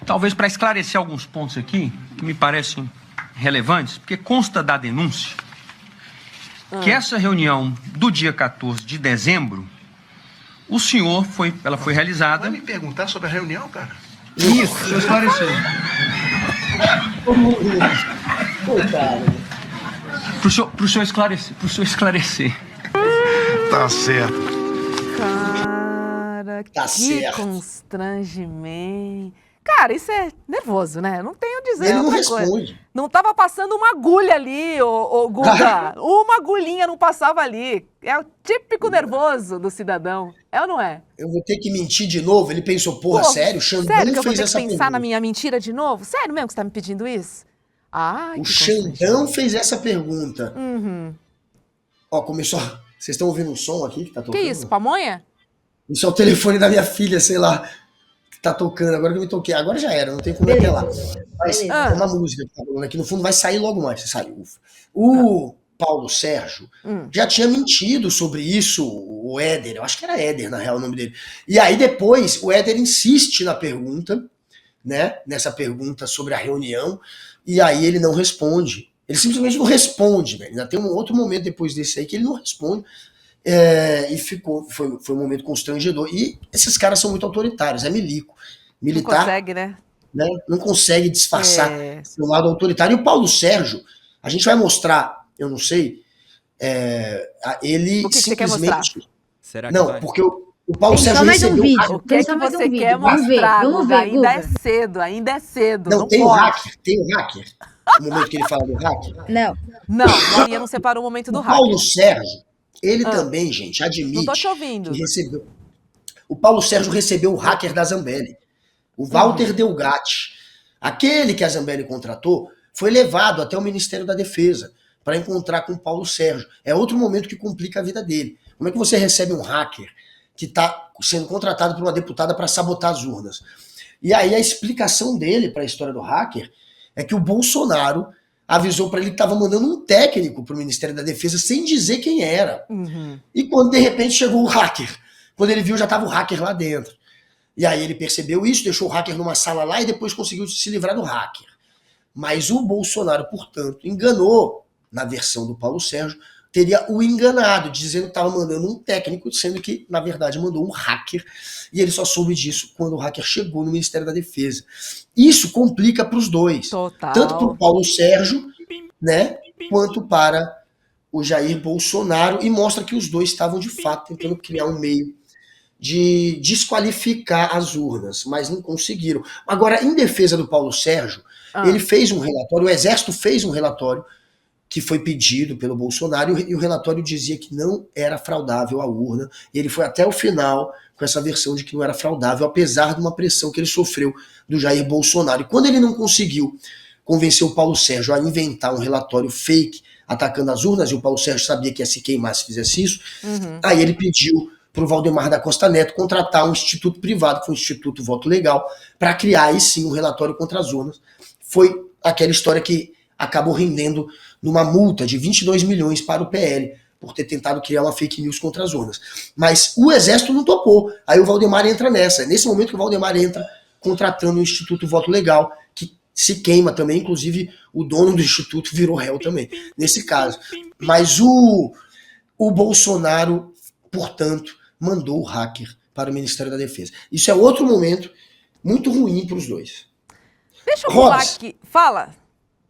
talvez para esclarecer alguns pontos aqui que me parecem relevantes, porque consta da denúncia que essa reunião do dia 14 de dezembro, ela foi realizada... Vai me perguntar sobre a reunião, cara? Isso, deixa eu esclarecer. Pro senhor esclarecer. Tá certo. Cara, Tá que certo. constrangimento. Cara, isso é nervoso, né? Não tenho a dizer Ele não outra coisa. responde. Não tava passando uma agulha ali, ô Guga. Uma agulhinha não passava ali. É o típico nervoso do cidadão. É ou não é? Eu vou ter que mentir de novo? Ele pensou, porra, sério? O Xandão Sério que eu vou fez ter que essa pensar pergunta. na minha mentira de novo? Sério mesmo que você tá me pedindo isso? Ai, O que Xandão fez essa pergunta. Uhum. Ó, começou... Vocês estão ouvindo um som aqui que tá tocando? Que isso, pamonha? Isso é o telefone da minha filha, sei lá, que tá tocando. Agora que eu me toquei. Agora já era, não tem como apelar. Mas é uma música que tá falando aqui. No fundo vai sair logo mais. Você sabe, ufa. O Paulo Sérgio já tinha mentido sobre isso, o Éder. Eu acho que era Éder, na real, o nome dele. E aí depois o Éder insiste na pergunta, né? Nessa pergunta sobre a reunião. E aí ele não responde. Ele simplesmente não responde, velho. Ainda tem um outro momento depois desse aí que ele não responde. E foi um momento constrangedor. E esses caras são muito autoritários, é milico. Militar, não consegue, né? Não consegue disfarçar seu lado autoritário. E o Paulo Sérgio, a gente vai mostrar, eu não sei, ele o que simplesmente... você quer mostrar? Será que não, vai? porque o Paulo Tem Sérgio só mais um recebeu... vídeo. O que é que você quer mostrar? Vamos ver, ainda é cedo, ainda é cedo. Não, tem o pode. hacker, tem o hacker. O momento que ele fala do hacker. Não. Não, Maria não separou o momento do O hacker. Paulo Sérgio, ele também, gente, admite... Não tô te ouvindo. Que recebeu... O Paulo Sérgio recebeu o hacker da Zambelli. O Walter Delgatti. Aquele que a Zambelli contratou foi levado até o Ministério da Defesa para encontrar com o Paulo Sérgio. É outro momento que complica a vida dele. Como é que você recebe um hacker que está sendo contratado por uma deputada para sabotar as urnas? E aí a explicação dele para a história do hacker é que o Bolsonaro avisou para ele que estava mandando um técnico para o Ministério da Defesa sem dizer quem era. E quando de repente chegou o hacker, quando ele viu já estava o hacker lá dentro. E aí ele percebeu isso, deixou o hacker numa sala lá e depois conseguiu se livrar do hacker. Mas o Bolsonaro, portanto, enganou, na versão do Paulo Sérgio, teria o enganado, dizendo que estava mandando um técnico, sendo que, na verdade, mandou um hacker. E ele só soube disso quando o hacker chegou no Ministério da Defesa. Isso complica para os dois. Total. Tanto para o Paulo Sérgio, né, quanto para o Jair Bolsonaro. E mostra que os dois estavam, de fato, tentando criar um meio de desqualificar as urnas, mas não conseguiram. Agora, em defesa do Paulo Sérgio, ele fez um relatório, o Exército fez um relatório que foi pedido pelo Bolsonaro, e o relatório dizia que não era fraudável a urna, e ele foi até o final com essa versão de que não era fraudável, apesar de uma pressão que ele sofreu do Jair Bolsonaro. E quando ele não conseguiu convencer o Paulo Sérgio a inventar um relatório fake atacando as urnas, e o Paulo Sérgio sabia que ia se queimar se fizesse isso, aí ele pediu para o Valdemar da Costa Neto contratar um instituto privado, que foi o Instituto Voto Legal, para criar aí sim um relatório contra as urnas. Foi aquela história que acabou rendendo numa multa de 22 milhões para o PL, por ter tentado criar uma fake news contra as urnas. Mas o Exército não topou. Aí o Valdemar entra nessa. É nesse momento que o Valdemar entra contratando o Instituto Voto Legal, que se queima também, inclusive o dono do Instituto virou réu também, nesse caso. Mas o Bolsonaro, portanto, mandou o hacker para o Ministério da Defesa. Isso é outro momento muito ruim para os dois. Deixa eu pular aqui. Fala.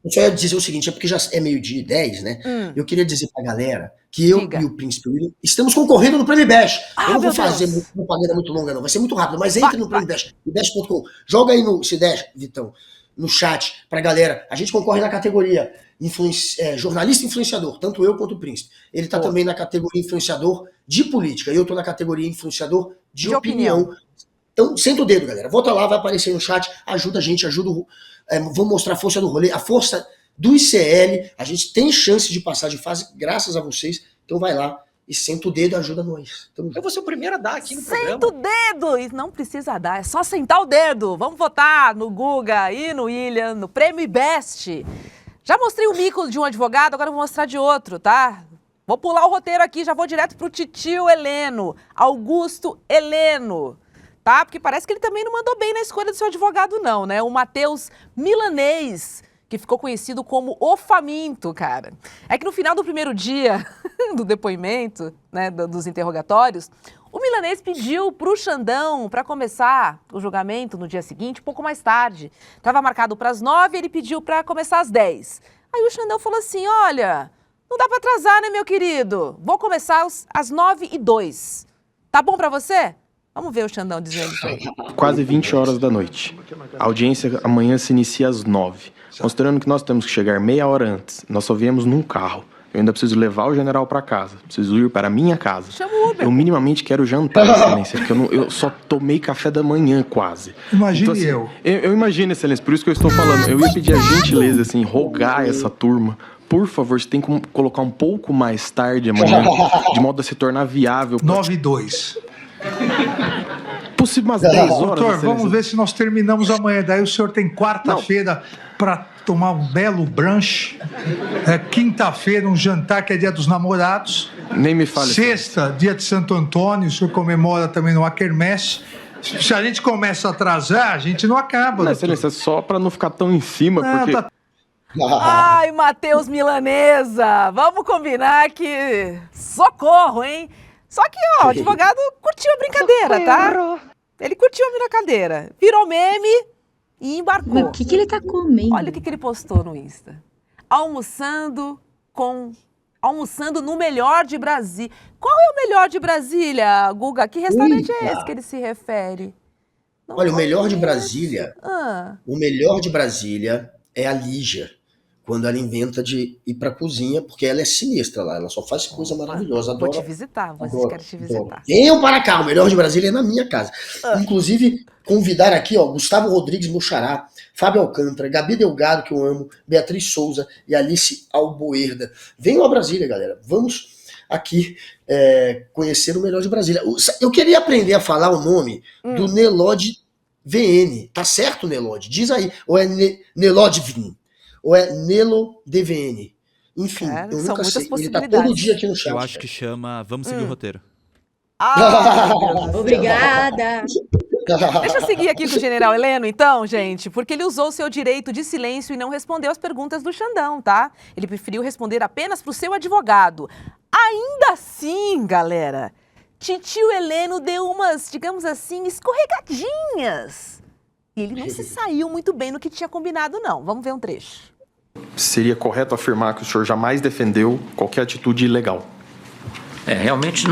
Eu só ia dizer o seguinte, é porque já é 12h10, né? Eu queria dizer pra galera que eu e o Príncipe William estamos concorrendo no Prêmio Bash. Eu não vou fazer propaganda muito longa, não. Vai ser muito rápido, mas entre no Prêmio Bash, bash.com. Joga aí no, se der, Vitão, no chat pra galera. A gente concorre na categoria jornalista influenciador, tanto eu quanto o Príncipe. Ele tá também na categoria influenciador de política, e eu tô na categoria influenciador de opinião. Então, senta o dedo, galera. Volta lá, vai aparecer no chat, ajuda a gente, vamos mostrar a força do rolê, a força do ICL. A gente tem chance de passar de fase graças a vocês. Então vai lá e senta o dedo e ajuda nós. Eu vou ser o primeiro a dar aqui no programa. Senta o dedo! E não precisa dar, é só sentar o dedo. Vamos votar no Guga e no William, no Prêmio Best. Já mostrei o mico de um advogado, agora eu vou mostrar de outro, tá? Vou pular o roteiro aqui, já vou direto pro titio Heleno, Augusto Heleno. Tá? Porque parece que ele também não mandou bem na escolha do seu advogado, não, né? O Matheus Milanês, que ficou conhecido como o Faminto, cara. É que no final do primeiro dia do depoimento, né, dos interrogatórios, o Milanês pediu pro Xandão para começar o julgamento no dia seguinte, um pouco mais tarde. Estava marcado para as 9h, ele pediu para começar às 10h. Aí o Xandão falou assim, olha, não dá para atrasar, né, meu querido? Vou começar às 9h02. Tá bom para você? Vamos ver o Xandão dizendo isso aí. Quase 20 horas da noite. A audiência amanhã se inicia às 9h. Considerando que nós temos que chegar meia hora antes, nós só viemos num carro. Eu ainda preciso levar o general para casa. Preciso ir para a minha casa. Chama o Uber. Eu minimamente quero jantar, excelência, porque eu só tomei café da manhã quase. Imagine então, assim, eu imagino, excelência, por isso que eu estou falando. Eu ia pedir a gentileza, assim, rogar essa turma. Por favor, você tem que colocar um pouco mais tarde amanhã, de modo a se tornar viável. 9h02. Possível umas 10 horas. Doutor, vamos ver se nós terminamos amanhã. Daí o senhor tem quarta-feira para tomar um belo brunch. Quinta-feira, um jantar que é dia dos namorados. Nem me fale. Sexta, dia de Santo Antônio. O senhor comemora também no Quermesse. Se a gente começa a atrasar, a gente não acaba. Não, excelência, só para não ficar tão em cima, porque... Ai, Matheus Milanesa, vamos combinar que... Socorro, hein? Só que, ó, o advogado curtiu a brincadeira, tá? Ele curtiu a brincadeira. Virou meme e embarcou. Mas o que ele tá comendo? Olha o que ele postou no Insta. Almoçando no melhor de Brasília. Qual é o melhor de Brasília, Guga? Que restaurante é esse que ele se refere? Olha, o melhor de Brasília... O melhor de Brasília é a Lígia. Quando ela inventa de ir pra cozinha, porque ela é sinistra lá, ela só faz coisa maravilhosa. Vou te visitar, vocês querem te visitar. Venham para cá, o melhor de Brasília é na minha casa. Inclusive, convidar aqui, ó, Gustavo Rodrigues, meu xará, Fábio Alcântara, Gabi Delgado, que eu amo, Beatriz Souza e Alice Alboerda. Venham a Brasília, galera. Vamos aqui conhecer o melhor de Brasília. Eu queria aprender a falar o nome do Nelod VN. Tá certo, Nelod? Diz aí. Ou é Nelod VN? Ou é Nelo DVN? Enfim, cara, eu nunca sei. Ele tá possibilidades. todo dia aqui no chat. Eu acho que chama Vamos Seguir o Roteiro. Obrigada. Deixa eu seguir aqui com o general Heleno, então, gente, porque ele usou seu direito de silêncio e não respondeu as perguntas do Xandão, tá? Ele preferiu responder apenas pro seu advogado. Ainda assim, galera, titio Heleno deu umas, digamos assim, escorregadinhas. E ele não se saiu muito bem no que tinha combinado, não. Vamos ver um trecho. Seria correto afirmar que o senhor jamais defendeu qualquer atitude ilegal? Realmente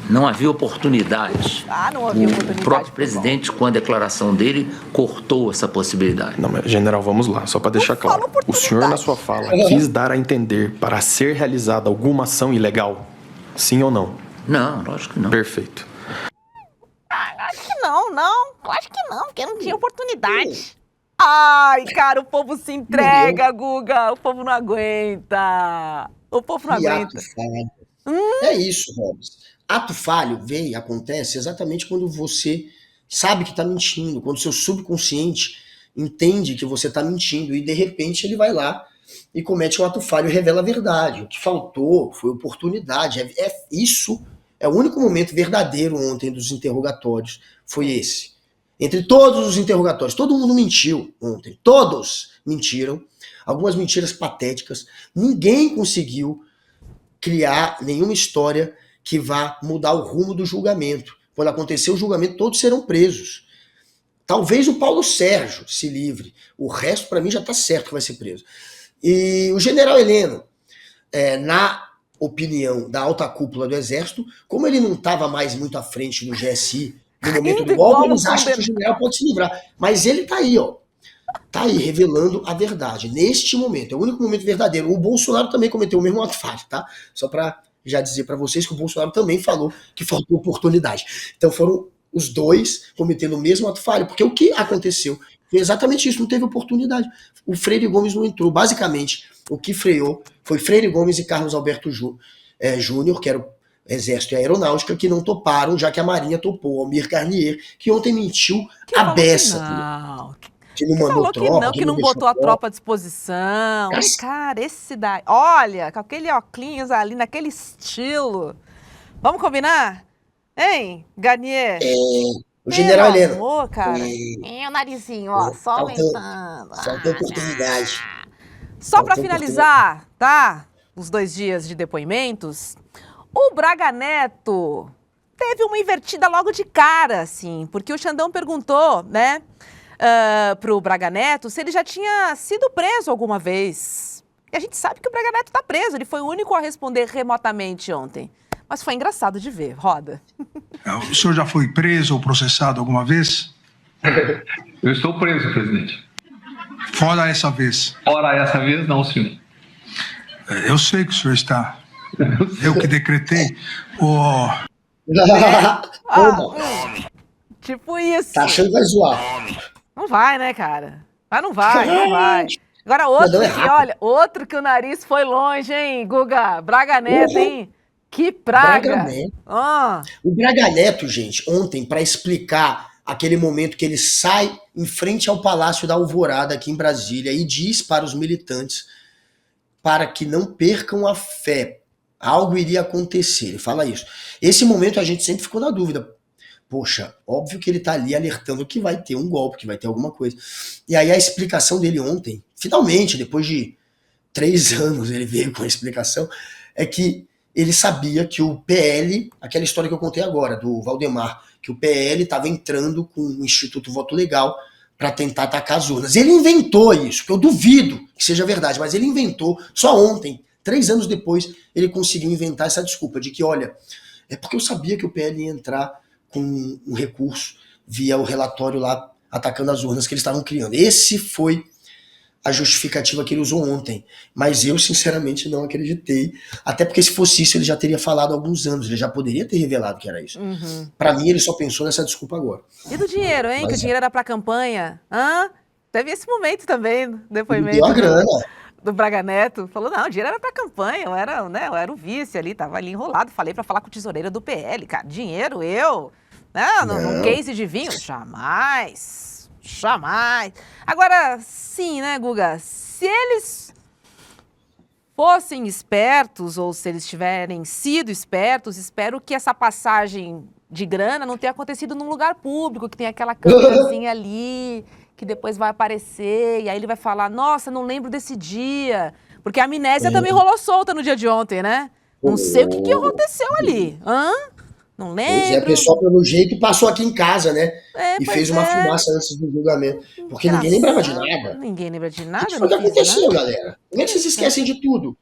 não havia oportunidade. Não havia oportunidade. O próprio presidente, com a declaração dele, cortou essa possibilidade. Não, mas, general, vamos lá, só para deixar claro. O senhor, na sua fala, quis dar a entender para ser realizada alguma ação ilegal? Sim ou não? Não, lógico que não. Perfeito. Acho que não. Acho que não, porque não tinha oportunidade. Ai, cara, o povo se entrega, Guga. O povo não aguenta. O povo não aguenta. É isso, Robson. Ato falho acontece exatamente quando você sabe que tá mentindo, quando seu subconsciente entende que você tá mentindo e de repente ele vai lá e comete um ato falho e revela a verdade. O que faltou foi oportunidade. Isso é o único momento verdadeiro ontem dos interrogatórios, foi esse. Entre todos os interrogatórios, todo mundo mentiu ontem, todos mentiram, algumas mentiras patéticas, ninguém conseguiu criar nenhuma história que vá mudar o rumo do julgamento. Quando acontecer o julgamento, todos serão presos. Talvez o Paulo Sérgio se livre. O resto, para mim, já está certo que vai ser preso. E o general Heleno, na opinião da alta cúpula do Exército, como ele não estava mais muito à frente do GSI no momento do golpe, eles acham que o general pode se livrar. Mas ele está aí, ó. Está aí, revelando a verdade. Neste momento, é o único momento verdadeiro. O Bolsonaro também cometeu o mesmo ato falho, tá? Só para já dizer para vocês que o Bolsonaro também falou que faltou oportunidade. Então foram os dois cometendo o mesmo ato falho, porque o que aconteceu foi exatamente isso, não teve oportunidade. O Freire Gomes não entrou. Basicamente, o que freou foi Freire Gomes e Carlos Alberto Júnior, que era o Exército e a Aeronáutica, que não toparam, já que a Marinha topou. Almir Garnier, que ontem mentiu a beça. Que não mandou falou tropa, que não botou a tropa à disposição. Cara, esse daí... Olha, com aquele óculos ali, naquele estilo. Vamos combinar? Hein, Garnier? O general Heleno. Amor, cara. O narizinho, ó, só aumentando. Faltou oportunidade. Só para finalizar, tá? Os 2 dias de depoimentos, o Braga Neto teve uma invertida logo de cara, assim, porque o Xandão perguntou, né, pro Braga Neto se ele já tinha sido preso alguma vez. E a gente sabe que o Braga Neto tá preso, ele foi o único a responder remotamente ontem. Mas foi engraçado de ver. Roda. O senhor já foi preso ou processado alguma vez? Eu estou preso, presidente. Fora essa vez? Fora essa vez, não, senhor. Eu sei que o senhor está. Eu que decretei. Tipo isso. Tá achando que vai zoar. Não vai, né, cara? Mas não vai. Agora outro que, olha, outro que o nariz foi longe, hein, Guga? Braga Neto, hein? Que praga! O Braga Neto, gente, ontem, para explicar aquele momento que ele sai em frente ao Palácio da Alvorada aqui em Brasília e diz para os militantes para que não percam a fé. Algo iria acontecer, ele fala isso. Esse momento a gente sempre ficou na dúvida. Poxa, óbvio que ele tá ali alertando que vai ter um golpe, que vai ter alguma coisa. E aí a explicação dele ontem, finalmente, depois de 3 anos ele veio com a explicação, é que ele sabia que o PL, aquela história que eu contei agora, do Valdemar, que o PL estava entrando com o Instituto Voto Legal para tentar atacar as urnas. Ele inventou isso, que eu duvido que seja verdade, mas ele inventou, só ontem, 3 anos depois, ele conseguiu inventar essa desculpa de que, olha, é porque eu sabia que o PL ia entrar com um recurso via o relatório lá atacando as urnas que eles estavam criando. Esse foi a justificativa que ele usou ontem, mas eu sinceramente não acreditei, até porque se fosse isso ele já teria falado há alguns anos, ele já poderia ter revelado que era isso. Pra mim ele só pensou nessa desculpa agora. E do dinheiro, hein? Mas que o dinheiro era pra campanha. Teve esse momento também, depoimento deu a grana. Do Braga Neto. Falou, não, o dinheiro era pra campanha, eu era o vice ali, tava ali enrolado, falei pra falar com o tesoureiro do PL, cara, dinheiro eu? Num case de vinho? Jamais. Agora, sim, né, Guga? Se eles fossem espertos, ou se eles tiverem sido espertos, espero que essa passagem de grana não tenha acontecido num lugar público, que tem aquela câmerazinha ali, que depois vai aparecer, e aí ele vai falar, nossa, não lembro desse dia. Porque a amnésia também rolou solta no dia de ontem, né? Não sei o que aconteceu ali. Não lembro. O pessoal, pelo jeito, passou aqui em casa, né? E fez uma fumaça antes do julgamento. Porque ninguém lembrava de nada. Ninguém lembra de nada. O que foi que aconteceu, galera? Como é que vocês esquecem de tudo?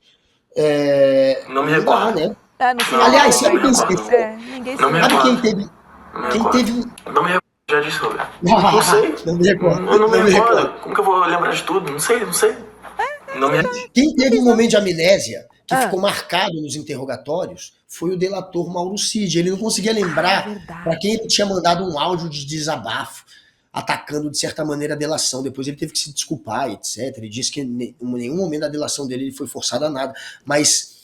Não me recordo. Né? Aliás, sabe quem esqueceu? Sabe quem teve... Não me recordo, já disse, Roberto. Não sei. Não me recordo. Eu não me recordo. Como que eu vou lembrar de tudo? Não sei. Quem teve um momento de amnésia que ficou marcado nos interrogatórios foi o delator Mauro Cid. Ele não conseguia lembrar para quem ele tinha mandado um áudio de desabafo, atacando de certa maneira a delação. Depois ele teve que se desculpar, etc. Ele disse que em nenhum momento da delação dele ele foi forçado a nada. Mas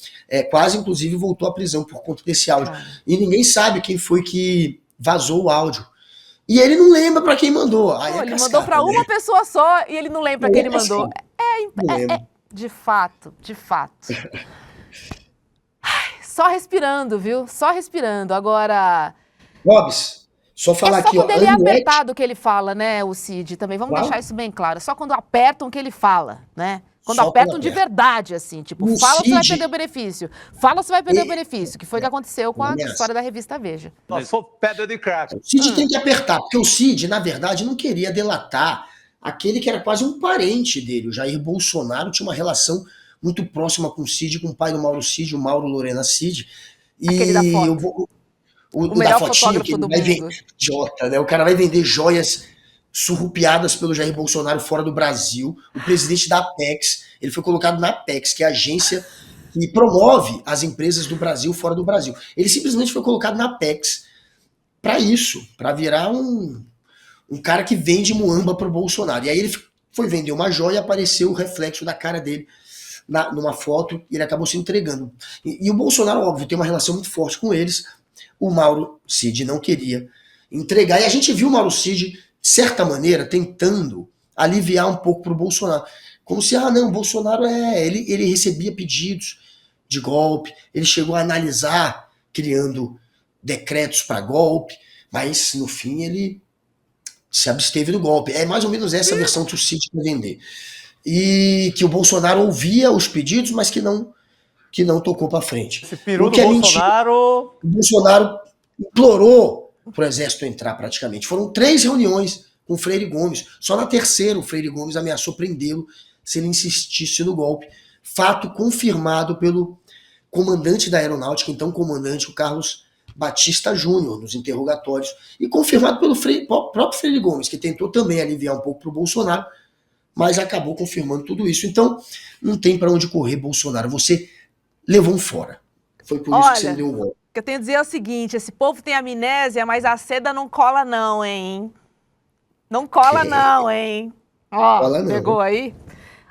quase, inclusive, voltou à prisão por conta desse áudio. E ninguém sabe quem foi que vazou o áudio. E ele não lembra para quem mandou. Aí ele mandou para uma pessoa só e ele não lembra para quem ele mandou. De fato, de fato. Ai, só respirando, viu? Só respirando. Agora... Robs, só falar é só aqui, ó. quando ele é apertado que ele fala, né, o Cid, também. Vamos deixar isso bem claro. É só quando apertam que ele fala, né? Quando Só apertam quando de aperta. verdade, assim. Tipo, O fala ou você vai Cid- perder o benefício. Fala ou você vai perder o benefício. Que foi o que aconteceu com a Ameaça. história da revista Veja. Nós sou pedra de crack. O Cid tem que apertar, porque o Cid, na verdade, não queria delatar aquele que era quase um parente dele. O Jair Bolsonaro tinha uma relação muito próxima com o Cid, com o pai do Mauro Cid, o Mauro Lorena Cid. E Aquele da foto. o O melhor da fotinha, fotógrafo que ele do vai mundo. vender, idiota, né? O cara vai vender joias surrupiadas pelo Jair Bolsonaro fora do Brasil. O presidente da Apex, ele foi colocado na Apex, que é a agência que promove as empresas do Brasil fora do Brasil. Ele simplesmente foi colocado na Apex para isso, para virar um cara que vende muamba pro Bolsonaro. E aí ele foi vender uma joia e apareceu o reflexo da cara dele numa foto e ele acabou se entregando. E o Bolsonaro, óbvio, tem uma relação muito forte com eles. O Mauro Cid não queria entregar. E a gente viu o Mauro Cid, de certa maneira, tentando aliviar um pouco pro Bolsonaro. Como se, não, o Bolsonaro ele recebia pedidos de golpe, ele chegou a analisar, criando decretos para golpe, mas no fim ele se absteve do golpe. É mais ou menos essa versão que o Cid quer vender. E que o Bolsonaro ouvia os pedidos, mas que não tocou para frente. Esse peru do é Bolsonaro... O Bolsonaro implorou pro exército entrar praticamente. Foram 3 reuniões com o Freire Gomes. Só na terceira o Freire Gomes ameaçou prendê-lo se ele insistisse no golpe. Fato confirmado pelo comandante da aeronáutica, então comandante, o Carlos Batista Júnior, nos interrogatórios, e confirmado pelo próprio Freire Gomes, que tentou também aliviar um pouco pro Bolsonaro, mas acabou confirmando tudo isso. Então, não tem para onde correr, Bolsonaro. Você levou um fora. Foi por isso que você deu o golpe. O que eu tenho a dizer é o seguinte, esse povo tem amnésia, mas a seda não cola não, hein? Não cola não, hein? Ó, Cola não. pegou aí?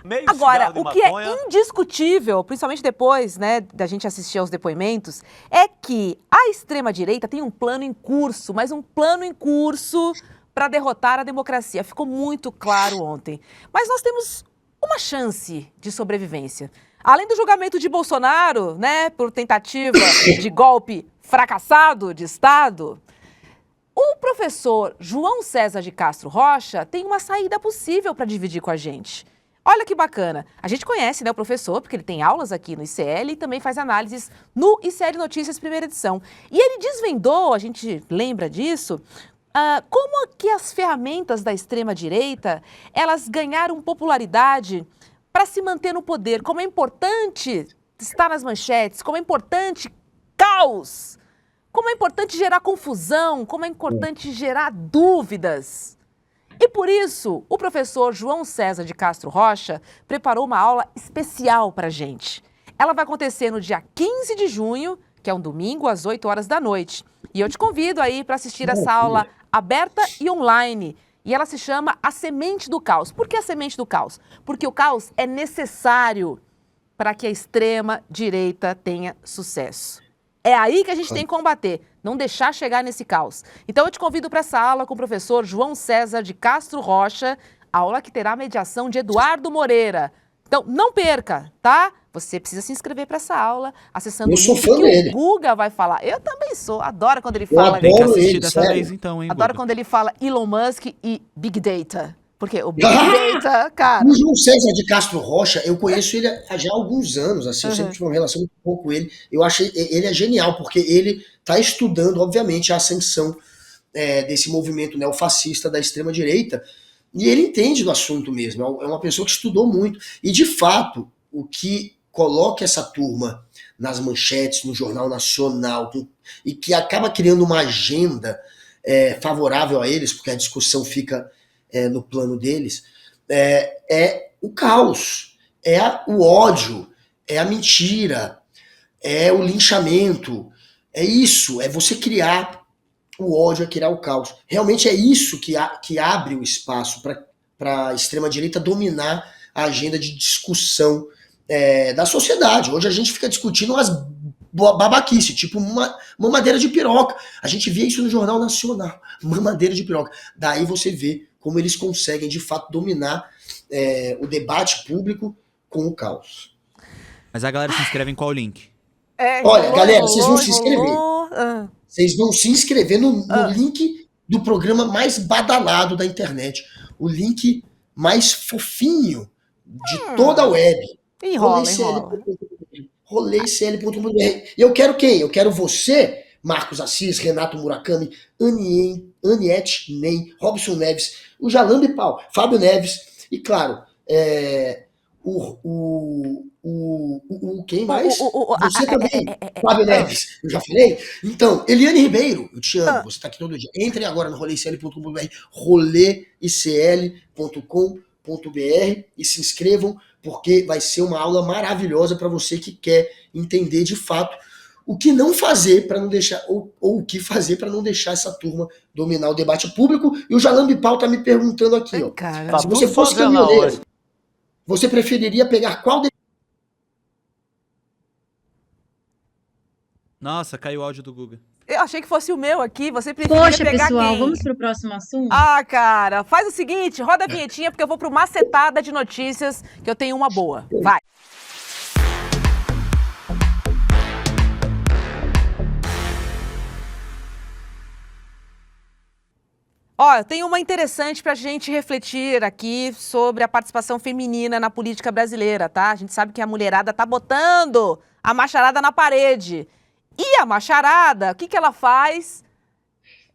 Meio Agora, cigarro de o que é maconha. indiscutível, principalmente depois, né, da gente assistir aos depoimentos, é que a extrema-direita tem um plano em curso, mas um plano em curso para derrotar a democracia. Ficou muito claro ontem. Mas nós temos uma chance de sobrevivência. Além do julgamento de Bolsonaro, né, por tentativa de golpe fracassado de Estado, o professor João César de Castro Rocha tem uma saída possível para dividir com a gente. Olha que bacana. A gente conhece, né, o professor, porque ele tem aulas aqui no ICL e também faz análises no ICL Notícias primeira edição. E ele desvendou, a gente lembra disso, como que as ferramentas da extrema-direita, elas ganharam popularidade para se manter no poder, como é importante estar nas manchetes, como é importante caos, como é importante gerar confusão, como é importante gerar dúvidas. E por isso, o professor João César de Castro Rocha preparou uma aula especial para a gente. Ela vai acontecer no dia 15 de junho, que é um domingo, às 8 horas da noite. E eu te convido aí para assistir essa aula aberta e online. E ela se chama A Semente do Caos. Por que a Semente do Caos? Porque o caos é necessário para que a extrema-direita tenha sucesso. É aí que a gente tem que combater, não deixar chegar nesse caos. Então eu te convido para essa aula com o professor João César de Castro Rocha, aula que terá a mediação de Eduardo Moreira. Então não perca, tá? Você precisa se inscrever para essa aula, acessando o link que o Guga vai falar. Eu também sou, adoro quando ele fala. Tem que assistir dessa vez então, hein, Adoro Guga? quando ele fala Elon Musk e Big Data. Porque o Big Data, cara... O João César de Castro Rocha, eu conheço ele há já alguns anos, assim, eu sempre tive uma relação muito boa com ele. Eu achei ele é genial, porque ele está estudando, obviamente, a ascensão desse movimento neofascista da extrema-direita, e ele entende do assunto mesmo, é uma pessoa que estudou muito. E, de fato, o que coloca essa turma nas manchetes, no Jornal Nacional, e que acaba criando uma agenda favorável a eles, porque a discussão fica... no plano deles, é o caos, o ódio, é a mentira, é o linchamento, é isso, é você criar o ódio, é criar o caos. Realmente é isso que abre o espaço para a extrema-direita dominar a agenda de discussão da sociedade. Hoje a gente fica discutindo umas babaquice, tipo mamadeira de piroca. A gente via isso no Jornal Nacional, mamadeira de piroca. Daí você vê como eles conseguem, de fato, dominar o debate público com o caos. Mas a galera se inscreve em qual link? Olha, galera, vocês vão se inscrever. Vocês vão se inscrever no link do programa mais badalado da internet. O link mais fofinho de toda a web. Enrola. roleicl.com.br. E eu quero quem? Eu quero você, Marcos Assis, Renato Murakami, Aniette Nem, Robson Neves, o Jalambe Pau, Fábio Neves e, claro, quem mais? Você também, Fábio Neves, eu já falei? Então, Eliane Ribeiro, eu te amo, você tá aqui todo dia. Entrem agora no roleicl.com.br, roleicl.com.br e se inscrevam, porque vai ser uma aula maravilhosa para você que quer entender de fato o que não fazer para não deixar, ou o que fazer para não deixar essa turma dominar o debate público. E o Jalambe Pau tá me perguntando aqui, ó. Cara, se você fosse caminhoneiro, você preferiria pegar qual... Nossa, caiu o áudio do Guga. Eu achei que fosse o meu aqui, você preferia Poxa, pegar pessoal, quem? vamos pro próximo assunto? Ah, cara, faz o seguinte, roda a vinhetinha porque eu vou pro macetada de notícias, que eu tenho uma boa. Vai. Ó, eu tenho uma interessante pra gente refletir aqui sobre a participação feminina na política brasileira, tá? A gente sabe que a mulherada tá botando a macharada na parede. E a macharada, o que ela faz?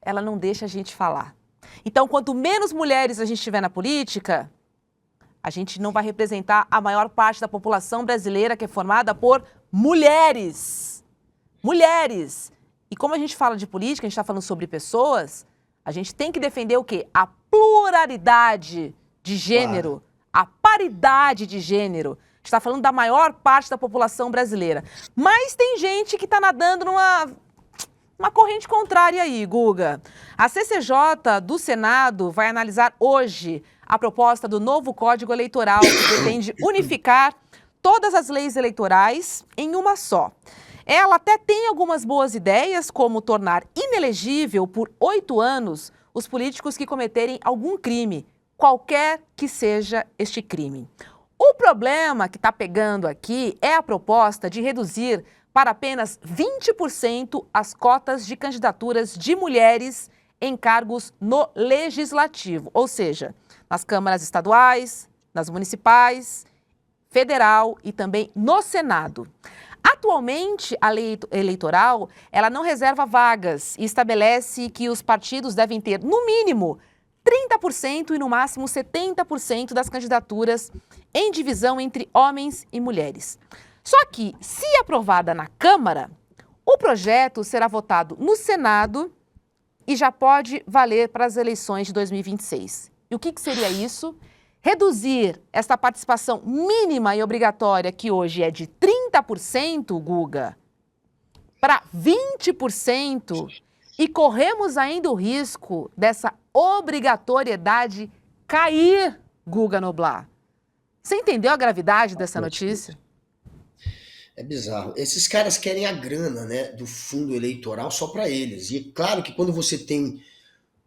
Ela não deixa a gente falar. Então, quanto menos mulheres a gente tiver na política, a gente não vai representar a maior parte da população brasileira, que é formada por mulheres. Mulheres. E como a gente fala de política, a gente está falando sobre pessoas, a gente tem que defender o quê? A pluralidade de gênero, a paridade de gênero. A gente está falando da maior parte da população brasileira. Mas tem gente que está nadando numa corrente contrária aí, Guga. A CCJ do Senado vai analisar hoje a proposta do novo Código Eleitoral, que pretende unificar todas as leis eleitorais em uma só. Ela até tem algumas boas ideias, como tornar inelegível por 8 anos os políticos que cometerem algum crime, qualquer que seja este crime. O problema que está pegando aqui é a proposta de reduzir para apenas 20% as cotas de candidaturas de mulheres em cargos no legislativo, ou seja, nas câmaras estaduais, nas municipais, federal e também no Senado. Atualmente, a lei eleitoral, ela não reserva vagas e estabelece que os partidos devem ter, no mínimo, 30% e no máximo 70% das candidaturas em divisão entre homens e mulheres. Só que, se aprovada na Câmara, o projeto será votado no Senado e já pode valer para as eleições de 2026. E o que seria isso? Reduzir esta participação mínima e obrigatória, que hoje é de 30%, Guga, para 20%, e corremos ainda o risco dessa obrigatoriedade cair, Guga Noblar. Você entendeu a gravidade dessa notícia? É bizarro. Esses caras querem a grana, né, do fundo eleitoral só para eles. E é claro que quando você tem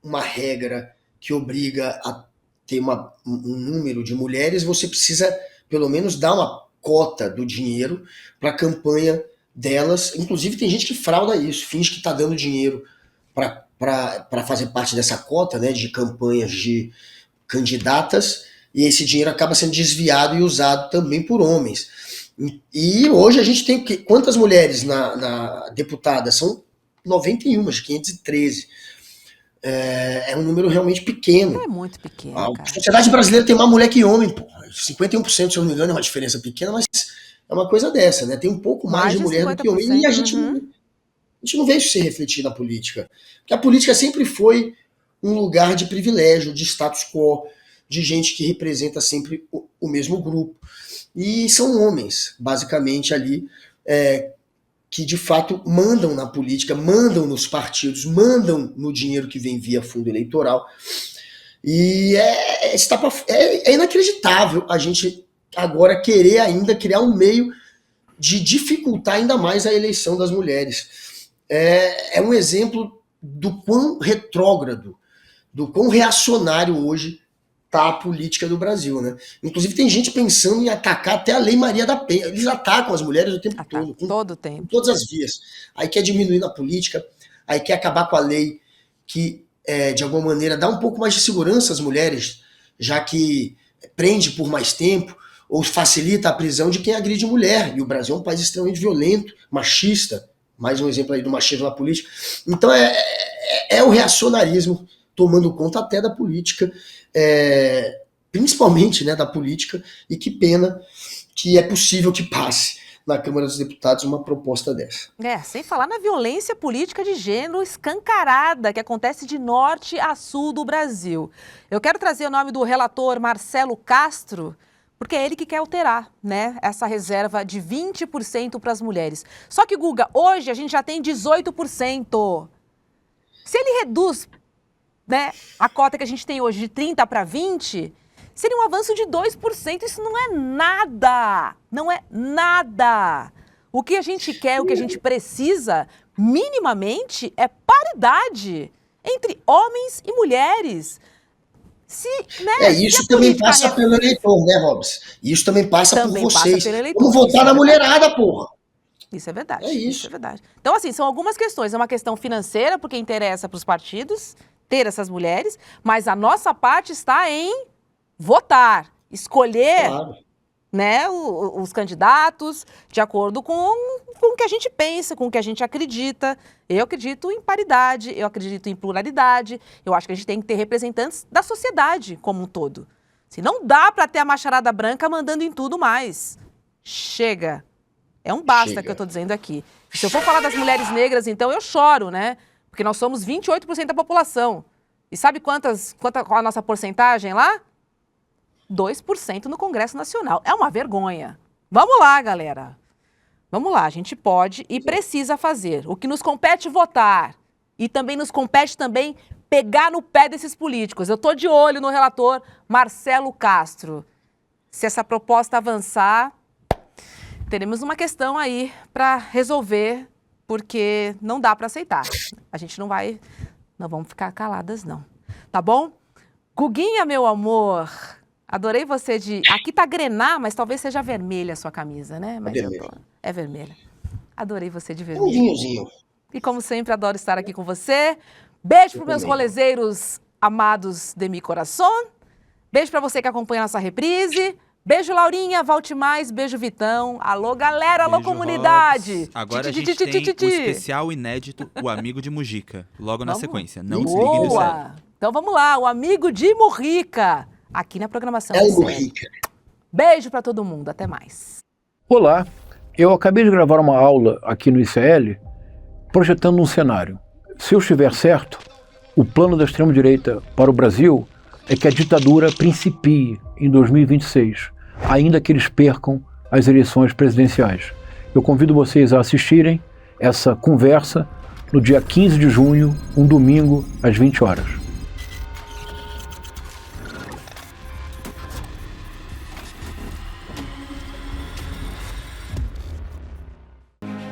uma regra que obriga a ter um número de mulheres, você precisa pelo menos dar uma cota do dinheiro para a campanha delas. Inclusive tem gente que frauda isso, finge que está dando dinheiro para fazer parte dessa cota, né, de campanhas de candidatas, e esse dinheiro acaba sendo desviado e usado também por homens. E hoje a gente tem quantas mulheres na deputada? São 91, de 513. É um número realmente pequeno. É muito pequeno. A sociedade brasileira tem mais mulher que homem, pô. 51%, se eu não me engano, é uma diferença pequena, mas é uma coisa dessa, né? Tem um pouco mais de mulher do que homem. E a gente não vê isso se refletir na política. Porque a política sempre foi um lugar de privilégio, de status quo, de gente que representa sempre o mesmo grupo. E são homens, basicamente, ali, que de fato mandam na política, mandam nos partidos, mandam no dinheiro que vem via fundo eleitoral. E é inacreditável a gente agora querer ainda criar um meio de dificultar ainda mais a eleição das mulheres. É um exemplo do quão retrógrado, do quão reacionário hoje tá a política do Brasil, né? Inclusive tem gente pensando em atacar até a Lei Maria da Penha. Eles atacam as mulheres o tempo todo. Todo o tempo. Com todas as vias. Aí quer diminuir na política, aí quer acabar com a lei que, de alguma maneira, dá um pouco mais de segurança às mulheres, já que prende por mais tempo, ou facilita a prisão de quem agride mulher. E o Brasil é um país extremamente violento, machista. Mais um exemplo aí do machismo na política. Então é o reacionarismo tomando conta até da política, principalmente, né, da política, e que pena que é possível que passe na Câmara dos Deputados uma proposta dessa. Sem falar na violência política de gênero escancarada que acontece de norte a sul do Brasil. Eu quero trazer o nome do relator Marcelo Castro, porque é ele que quer alterar, né, essa reserva de 20% para as mulheres. Só que, Guga, hoje a gente já tem 18%. Se ele reduz, né, a cota que a gente tem hoje de 30 para 20, seria um avanço de 2%. Isso não é nada. Não é nada. O que a gente quer, o que a gente precisa, minimamente, é paridade entre homens e mulheres. Isso também passa pelo eleitor, né, Robson? Isso também passa por vocês. Vamos votar na mulherada, porra. Isso é verdade. Isso é verdade. Então, assim, são algumas questões. É uma questão financeira, porque interessa para os partidos ter essas mulheres, mas a nossa parte está em votar, escolher, né, os candidatos de acordo com o que a gente pensa, com o que a gente acredita. Eu acredito em paridade, eu acredito em pluralidade, eu acho que a gente tem que ter representantes da sociedade como um todo. Se não dá para ter a macharada branca mandando em tudo mais. Chega. É um basta que eu estou dizendo aqui. Se eu for falar das mulheres negras, então eu choro, né? Porque nós somos 28% da população. E sabe qual a nossa porcentagem lá? 2% no Congresso Nacional. É uma vergonha. Vamos lá, galera. Vamos lá, a gente pode e precisa fazer. O que nos compete votar. E também nos compete também pegar no pé desses políticos. Eu estou de olho no relator Marcelo Castro. Se essa proposta avançar, teremos uma questão aí para resolver, porque não dá para aceitar. A gente não vamos ficar caladas, não. Tá bom? Guguinha, meu amor, adorei você de... Aqui tá grená, mas talvez seja vermelha a sua camisa, né? Mas é vermelha. Adorei você de vermelho. Um vinhozinho. E como sempre, adoro estar aqui com você. Beijo para meus rolezeiros amados de mi coração. Beijo para você que acompanha a nossa reprise. Beijo, Laurinha, volte mais. Beijo, Vitão. Alô, galera, alô, comunidade. Robs. Agora a gente tem o especial inédito, o Amigo de Mujica, logo na sequência. Não desliguem do céu. Então vamos lá, o Amigo de Mujica, aqui na programação. Mujica. Beijo para todo mundo, até mais. Olá, eu acabei de gravar uma aula aqui no ICL, projetando um cenário. Se eu estiver certo, o plano da extrema-direita para o Brasil é que a ditadura principie em 2026, ainda que eles percam as eleições presidenciais. Eu convido vocês a assistirem essa conversa no dia 15 de junho, um domingo, às 20 horas.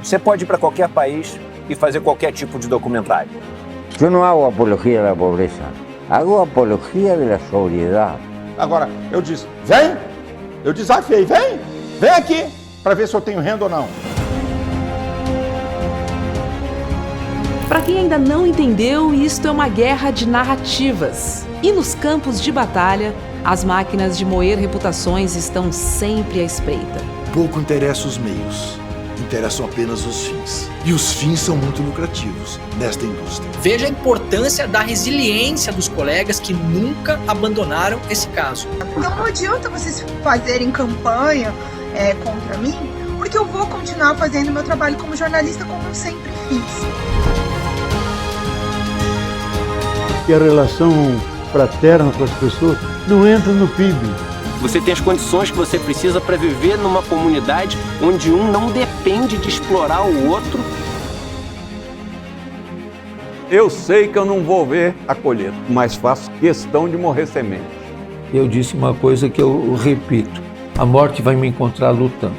Você pode ir para qualquer país e fazer qualquer tipo de documentário. Eu não hago apologia da pobreza, hago apologia da sobriedade. Agora, eu disse, vem, eu desafiei, vem aqui, para ver se eu tenho renda ou não. Para quem ainda não entendeu, isto é uma guerra de narrativas. E nos campos de batalha, as máquinas de moer reputações estão sempre à espreita. Pouco interessa os meios, interessam apenas os fins. E os fins são muito lucrativos nesta indústria. Veja a importância da resiliência dos colegas que nunca abandonaram esse caso. Então não adianta vocês fazerem campanha contra mim, porque eu vou continuar fazendo meu trabalho como jornalista como eu sempre fiz. E a relação fraterna com as pessoas não entra no PIB. Você tem as condições que você precisa para viver numa comunidade onde um não depende de explorar o outro. Eu sei que eu não vou ver a colheita, mas faço questão de morrer semente. Eu disse uma coisa que eu repito: a morte vai me encontrar lutando.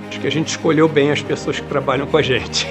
Acho que a gente escolheu bem as pessoas que trabalham com a gente.